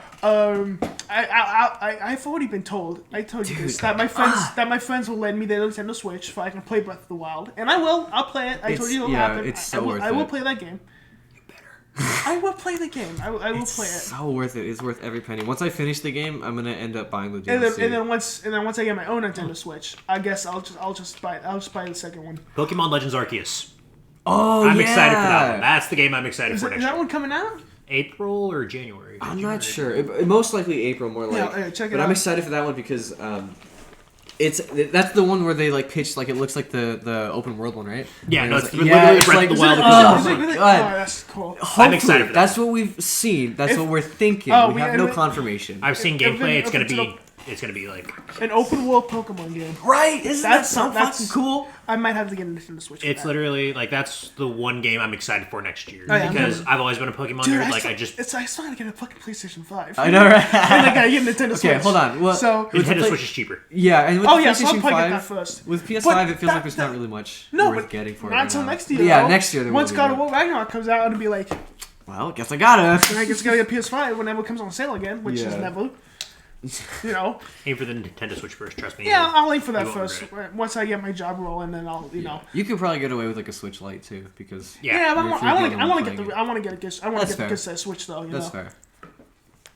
I've already been told. I told you this that my friends will lend me their Nintendo Switch so I can play Breath of the Wild, and I will. I'll play it. I told you it'll happen. it's so worth I will it. play that game. I will play the game. I will play it. So worth it. It's worth every penny. Once I finish the game, I'm gonna end up buying the DLC. And then once I get my own Nintendo Switch, I guess I'll just buy the second one. Pokemon Legends Arceus. oh, I'm yeah. excited for that one. That's the game I'm excited Is for that, next is that year. one coming out? April or January? I'm not sure. Most likely April, more like. Yeah, check it but out. I'm excited for that one because that's the one where they like pitched like it looks like the open world one, right? Yeah, And no, it's it's like- literally it's Breath like- of the Wild. Oh Is it my really? god! Oh, that's cool. I'm excited for that. That's what we've seen. That's If- what we're thinking. Oh, we we- have and no we- confirmation. I've seen If- if gameplay. it- It's gonna if be. It's gonna be like. An open world Pokemon game. Right? Isn't that so that's- fucking cool? I might have to get a Nintendo Switch. For It's that. literally like that's the one game I'm excited for next year Oh, yeah, because I've always been a Pokemon Dude, nerd. Like still, I just I still gotta get a fucking PlayStation 5. I know, right? And I gotta get a Nintendo Switch. Okay, hold on. Well, So with the Nintendo play- Switch is cheaper. Yeah, and with Oh the yeah, so I'll PlayStation probably 5, get that first. with PS5, But it feels like that- there's not really much No, worth but getting for it. not right until now. next year. Yeah, though. next year there Once will be God of more. War Ragnarok comes out, it'll be like, Well, guess I gotta. I guess I gotta get PS5 whenever it comes on sale again, which is Yeah. never. You know. Aim for the Nintendo Switch first. Trust me. Yeah, I'll aim for that You won't first. regret Once I get my job rolling, then I'll, you know. You could probably get away with like a Switch Lite too, because Yeah. Yeah, but You're I want freaking to get playing the it. I want to get a good That's fair. good Switch though. You that's know. fair.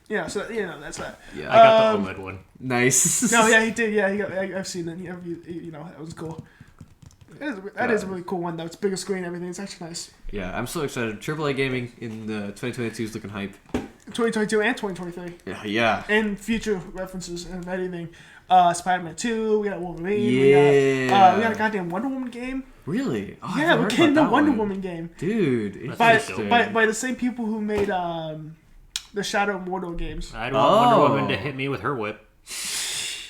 Yeah, so that's that. Yeah. I got the OLED one. Nice. No, yeah, he did. Yeah, I've seen it. You know, that was cool. That is a really cool one though. It's bigger screen, everything. It's actually nice. Yeah, I'm so excited. AAA gaming in the 2022 is looking hype. 2022 and 2023, Yeah. and future references and anything. Spider-Man 2. We got Wolverine. Yeah. We got a goddamn Wonder Woman game. Really? Oh, Yeah, I've we're heard getting about the that Wonder one. Woman game Dude, by interesting. by the same people who made the Shadow Mordor games. I don't want Wonder Woman to Oh. hit me with her whip.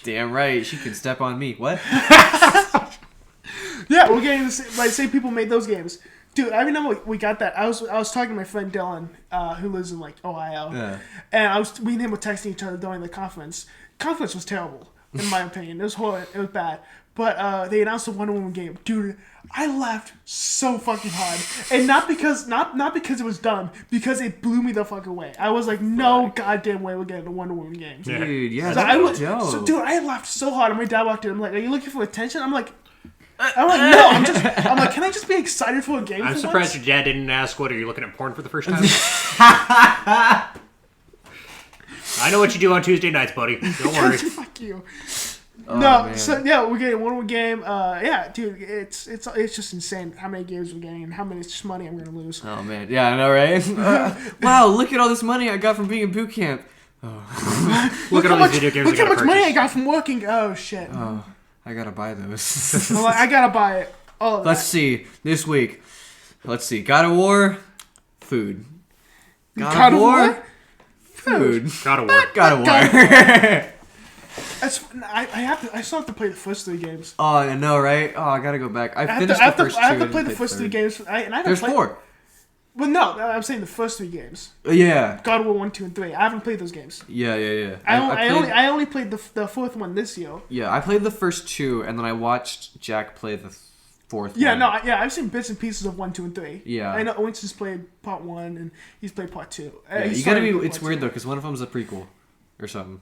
Damn right, she can step on me. What? Yeah, we're getting the same people made those games Dude, I remember we got that. I was talking to my friend Dylan, who lives in like Ohio, and we and him were texting each other during the conference. Conference was terrible, in my opinion. It was horrible. It was bad. But they announced the Wonder Woman game. Dude, I laughed so fucking hard, and not because it was dumb, because it blew me the fuck away. I was like, no goddamn way we're getting a Wonder Woman game. Dude, yeah, So that's dope. dude, I laughed so hard, and my dad walked in. I'm like, "Are you looking for attention?" I'm like, no. I'm like, can I just be excited for a game? I'm for surprised once? your dad didn't ask, what, are you looking at porn for the first time? I know what you do on Tuesday nights, buddy. Don't worry. Fuck you. Oh, No, man. so yeah, we're getting one more game. Yeah, dude, it's just insane how many games we're getting and how much money I'm gonna lose. Oh man, yeah, I know, right? Wow, look at all this money I got from being in boot camp. Look at all these video games Look I how gotta much money I purchase. got from working. Oh shit! Oh, I gotta buy those. I'm like, I gotta buy it. All of Let's that. see this week. Let's see. God of War, food. God of War? food. God of War. God of War. I still have to play the first 3 games. Oh, I know, right? Oh, I gotta go back. I I have finished to, I have the to, first I have two. to play and the first 3 third. games. And I haven't There's played, 4. Well, no, I'm saying the first 3 games. Yeah. God of War 1, 2, and 3. I haven't played those games. Yeah. I only played the 4th one this year. Yeah, I played the first 2, and then I watched Jack play the 4th Yeah, one. no, I've seen bits and pieces of 1, 2, and 3. Yeah. I know Winston's played part 1 and he's played part 2. Yeah, He's you gotta be. starting It's part weird 2. though, because one of them's a prequel, or something.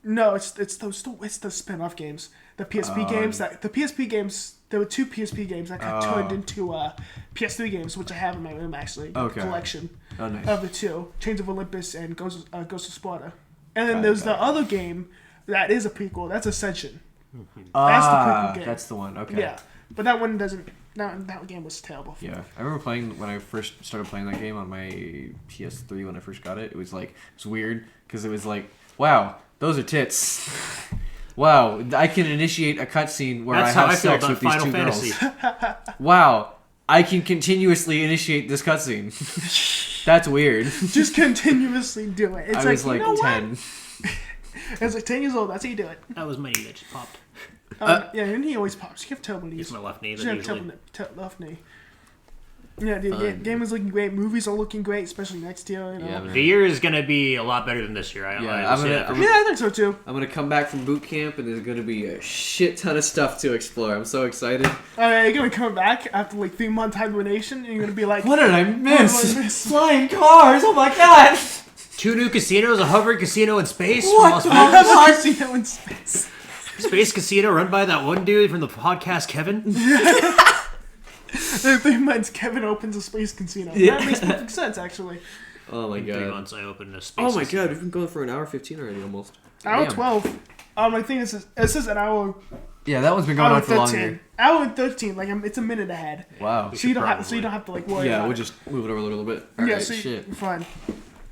No, it's the spin-off games, the PSP games. There were 2 PSP games that got turned into PS3 games, which I have in my room actually. Okay. Collection Oh, nice. of the 2, Chains of Olympus and Ghost of Sparta. And then Got it, there's got the other game that is a prequel. That's Ascension. That's the Ah, prequel game. that's the one. Okay. Yeah, but that one doesn't. That game was terrible. Yeah, I remember playing when I first started playing that game on my PS3 when I first got it. It was weird because it was like, wow, those are tits. Wow, I can initiate a cutscene where That's I how have I feel sex about with these Final 2 Fantasy. girls. Wow, I can continuously initiate this cutscene. That's weird. Just continuously do it. It's I was you like know what? 10. It's like 10 years old. That's how you do it. That was my knee that just popped. Yeah, and he always pops. You have terrible knees. It's my left knee You that have usually... terrible left knee. Yeah, dude. Game is looking great. Movies are looking great, especially next year. You know? Yeah, man. The year is going to be a lot better than this year. I Yeah, say that for sure. Yeah, I think so too. I'm gonna come back from boot camp and there's gonna be a shit ton of stuff to explore. I'm so excited. You're gonna come back after like 3-month hibernation, and you're gonna be like, What did I miss? did I miss? Flying cars! Oh my god! 2 new casinos, a hovering casino in space. from What Las the Vegas. I've seen it in space. Space casino run by that one dude from the podcast, Kevin. In 3 months, Kevin opens a space casino. Yeah. That makes perfect sense, actually. Oh my In 3 god. months, I opened a space Oh my casino. god, we've been going for an hour 15 already almost. Hour Damn. 12. I think it says an hour. Yeah, that one's been going Hour on for 13. longer. Hour and 13. Like it's a minute ahead. Wow. So you don't have. So probably- you don't have to like worry. Yeah, about we'll it. just move it over a little bit. Yeah, Alright, so shit. you're fine.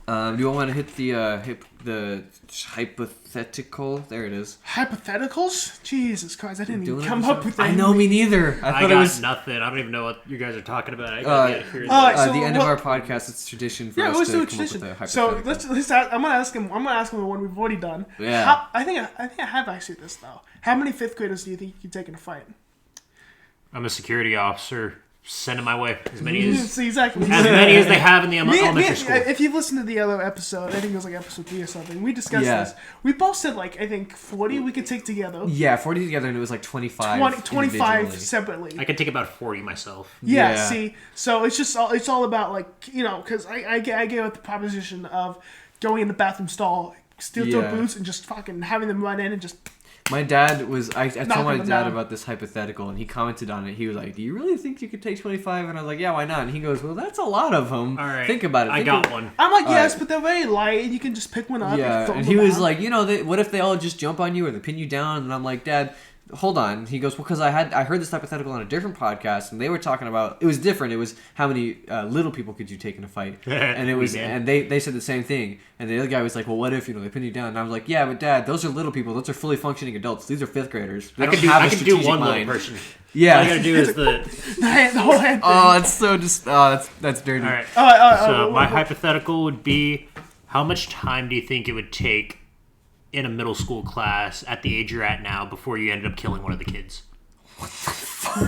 Do you want to hit the hypothetical? There it is. Hypotheticals? Jesus Christ! I didn't even Doing come it up with that. I know, me neither. I I thought got it was nothing. I don't even know what you guys are talking about. I gotta get here. so the end of what- our podcast. It's tradition for Yeah, us let's to do a come up with tradition. a So hypothetical. let's ask, I'm gonna ask him the one we've already done. Yeah. I think I have actually this though. How many 5th graders do you think you can take in a fight? I'm a security officer. Send them my way. As many as See, exactly. as many as they have in the elementary school. If you've listened to the other episode, I think it was like episode 3 or something. We discussed Yeah. this. We both said like I think 40 we could take together. Yeah, 40 together, and it was like 25. 25 individually. separately. I can take about 40 myself. Yeah, Yeah. see, so it's all about like because I gave up the proposition of going in the bathroom stall, steal Yeah. their boots, and just fucking having them run in and just My dad was. I told my them dad down. about this hypothetical, and he commented on it. He was like, "Do you really think you could take 25?" And I was like, "Yeah, why not?" And he goes, "Well, that's a lot of them. All right. Think about it. I Think got of- one. I'm like yes, Alright. but they're very light, and you can just pick one up. Yeah, throw and them he was out. like, what if they all just jump on you or they pin you down? And I'm like, Dad, hold on. He goes, well, because I heard this hypothetical on a different podcast, and they were talking about it was different. It was how many little people could you take in a fight, and it was, did. and they said the same thing. And the other guy was like, well, what if they pin you down? And I was like, yeah, but Dad, those are little people. Those are fully functioning adults. These are 5th graders. They I don't can do. have a I can do strategic one mind. little person. Yeah. All I gotta do is the. the whole hand thing. Oh, it's so just. Oh, that's dirty. All right. Alright, So my hypothetical would be: how much time do you think it would take in a middle school class at the age you're at now before you ended up killing one of the kids?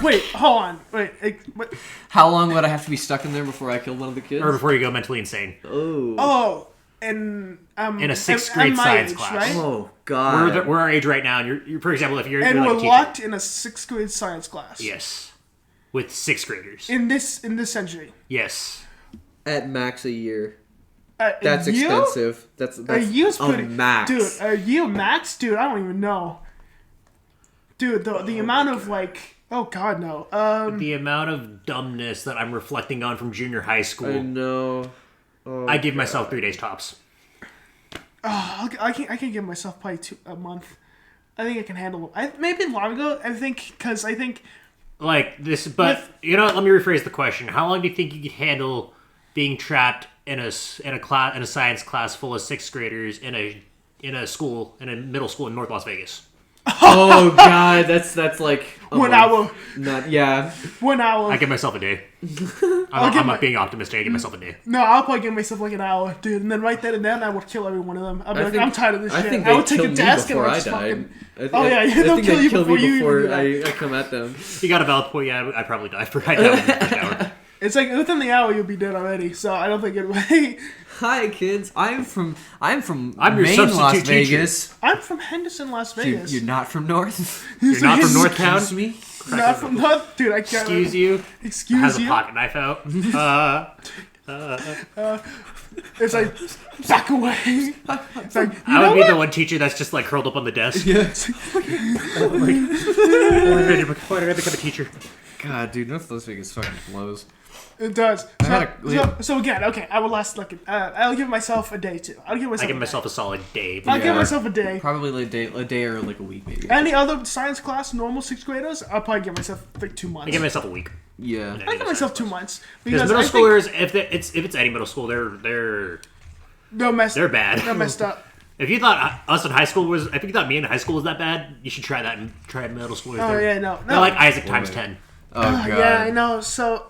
Wait, hold on. Wait. What? How long would I have to be stuck in there before I killed one of the kids? Or before you go mentally insane. Oh, and In a sixth grade my science age, class. right? Oh God. We're our age right now, and you're for example, if you're And like we're a teacher. locked in a 6th grade science class. Yes. With 6th graders. In this century. Yes. At max a year. That's Expensive. That's a year's pretty, max. dude. A year max, dude. I don't even know, dude. The amount of like, oh god, no. The amount of dumbness that I'm reflecting on from junior high school. I know. Oh, I give myself 3 days tops. I can give myself probably a month. I think I can handle it. Maybe longer. I think because I think like this, but you know what? Let me rephrase the question. How long do you think you could handle being trapped in a science class full of 6th graders in a middle school in North Las Vegas? Oh God, that's like a 1 month. hour. Not yeah. 1 hour. I give myself a day. I'm not being optimistic. I give myself a day. No, I'll probably give myself like an hour, dude, and then right then and then I would kill every one of them. I'd be like, think- I'm tired of this I shit. think I would they'd take a kill me desk and before I'd I just died. fucking. Oh yeah, they'll think kill they'd you kill before me you even before do that. I come at them. You got a valid point. Yeah, I probably die for right now. In the first hour. It's like within the hour you'll be dead already. So I don't think it would. Hi kids, I'm from I'm your Maine, substitute Las teacher. Vegas. I'm from Henderson, Las Vegas. You're not from North. You're not from North Town. Excuse me. Not from North, dude. I can't. Excuse you. Excuse Has a you. pocket knife out. It's like back away. It's like you I know would be what? the one teacher that's just like curled up on the desk. Yeah. Ready to become a teacher. God, dude, North Las Vegas fucking blows. It does. had So again, okay. I will last like I'll give myself a day too. I'll give myself. I give myself a solid day. I'll give Yeah. myself a day. Probably like a day or like a week maybe. Any other science class, normal 6th graders, I'll probably give myself like 2 months. I give myself a week. Yeah. I give myself 2 months Because because middle I think schoolers, if it's any middle school, they're they're bad. They're messed up. If you thought us in high school if you thought me in high school was that bad, you should try that and try middle schoolers. Oh yeah, no. They're like Isaac times 10. Oh God. Yeah, I know. So,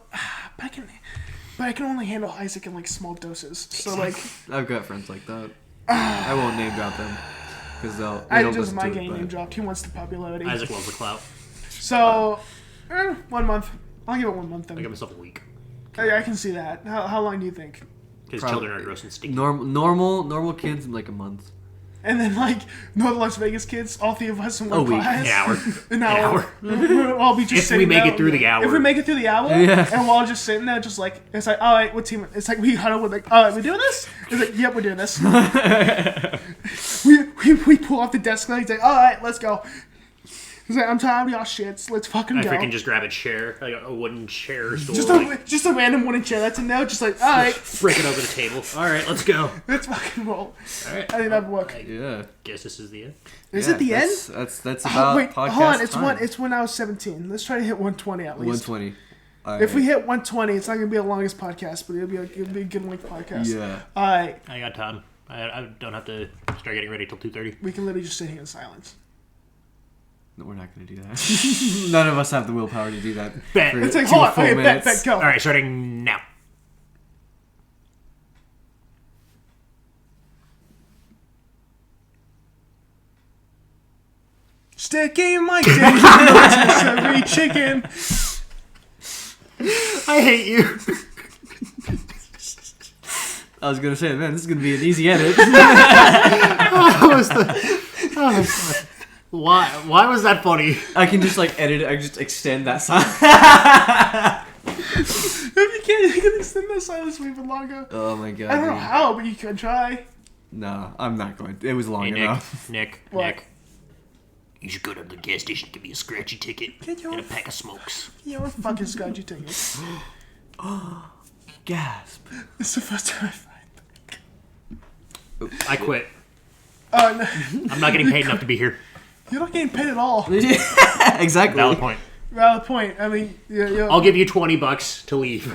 but I can only handle Isaac in like small doses. So like, I've got friends like that. I won't name drop them because they I don't just listen my to it, game but- name dropped. He wants the popularity. Isaac loves the clout. So, 1 month. I'll give it 1 month I give then. myself a week. I can see that. How long do you think? Because Probably- children are gross and stinky. Normal kids in like a month. And then like North Las Vegas kids, all 3 of us in one A week. class. An hour. An hour. We'll all be just If we sitting make there. it through the hour. If we make it through the hour, Yeah. and we're all just sitting there, just like it's like, all right, what team? It's like we huddle with like, all right, we're doing this. It's like, yep, we're doing this. we pull off the desk. And he's like, all right, let's go. He's like, I'm tired of y'all shits. Let's fucking I go. freaking just grab a chair, like a wooden chair stool, just a random wooden chair that's in there. Just like, all right, break it over the table. All right, let's go. let's fucking roll. All right. I think that'd work. Yeah. Guess this is the end. Is Yeah, it the end? That's Oh, about wait, podcast hold on. It's time. It's when I was 17. Let's try to hit 120 at least. 120. If we hit 120, it's not gonna be the longest podcast, but it'll be a good length podcast. Yeah. All right, I got time. I don't have to start getting ready till 2:30. we can literally just sit here in silence. No, we're not going to do that. None of us have the willpower to do that. Bet. for It's like, 2 hold on, full okay, minutes. bet, go. All right, starting now. Sticking my dick in the rotisserie chicken. I hate you. I was going to say, man, this is going to be an easy edit. Why was that funny? I can just like edit it. I can just extend that sign. If you can extend that silence even longer. Oh my god. I don't know dude. how, but you could try. No, I'm not going. It was long Hey, enough. Nick. What? You should go to the gas station, give me a scratchy ticket Get your and a pack of smokes. You know, fucking scratchy tickets. Gasp. It's the first time I find. I quit. No, I'm not getting paid enough to be here. you're not getting paid at all. Exactly. Valid point. Valid point. I mean, you're I'll give you $20 to leave.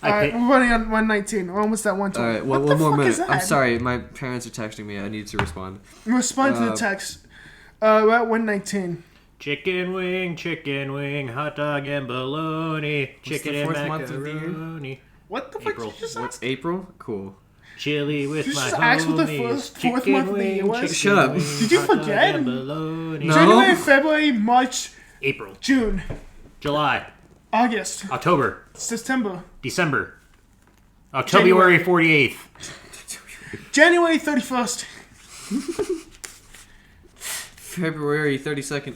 all right, we're running on 119. We're almost at 120. All right, what one the more fuck minute. is that? I'm sorry, my parents are texting me. I need to respond. Respond to the text. We're at 119. Chicken wing, hot dog and bologna. Chicken the and fourth month of the year? macaroni. What the fuck April. did you just What's ask? April? Cool. Chili with Did you my just ask what the homies. fourth month of the year was? Shut up. Did you forget? No. January, February, March, April, June, July, August, October, September, December, October 48th, January 31st. February 32nd.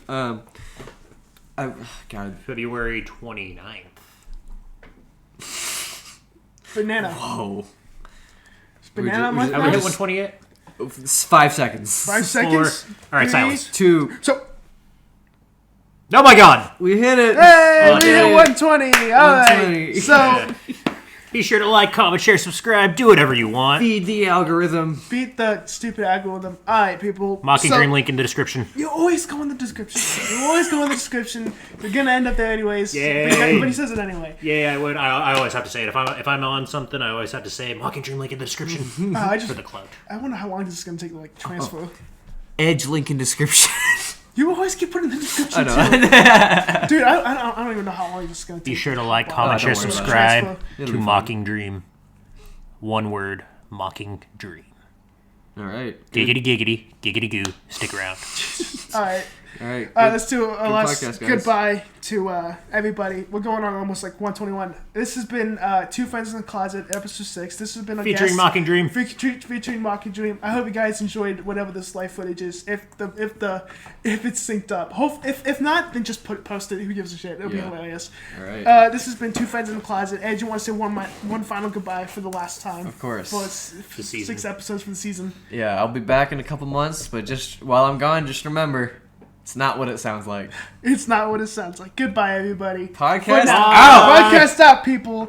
God. February 29th. Banana. Whoa. Banana we month. just- Have we hit now? 120 yet? 5 seconds. 5 seconds. All right, Three. silence. 2. So, Oh my God! We hit it. hey, we Okay. hit 120. All right. 120. So, Be sure to like, comment, share, subscribe, do whatever you want. Feed the algorithm. beat the stupid algorithm. All right, people. Mocking So, Dream link in the description. You always go in the description. You always go in the description. You're gonna end up there anyways. Yay. But he says it anyway. Yeah, I would. I always have to say it. If I'm on something, I always have to say Mocking Dream link in the description I for just, the cloud. I wonder how long this is gonna take to like transfer. Edge link in description. You always keep putting in the description I know. too. Dude, I don't even know how long this is gonna take. Be sure to like, Oh, comment, share, don't worry about it. subscribe Transfer. to It'll be Mocking Dream. One word, Mocking Dream. All right. Giggity, giggity, giggity goo. Stick around. All right. All right. Let's do a last podcast, guys. goodbye to everybody. We're going on almost like 121. This has been Two Friends in the Closet, episode 6. This has been a Featuring guest, Mocking Dream. featuring Mocking Dream. I hope you guys enjoyed whatever this live footage is. If it's synced up, if not, then just post it. Who gives a shit? It'll be Yeah. hilarious. All right. This has been Two Friends in the Closet. Ed, you want to say one final goodbye for the last time? Of course. For it's The season. 6 episodes for the season. Yeah, I'll be back in a couple months, but just while I'm gone, just remember, it's not what it sounds like. It's not what it sounds like. Goodbye, everybody. Podcast For now. out. Podcast out, people.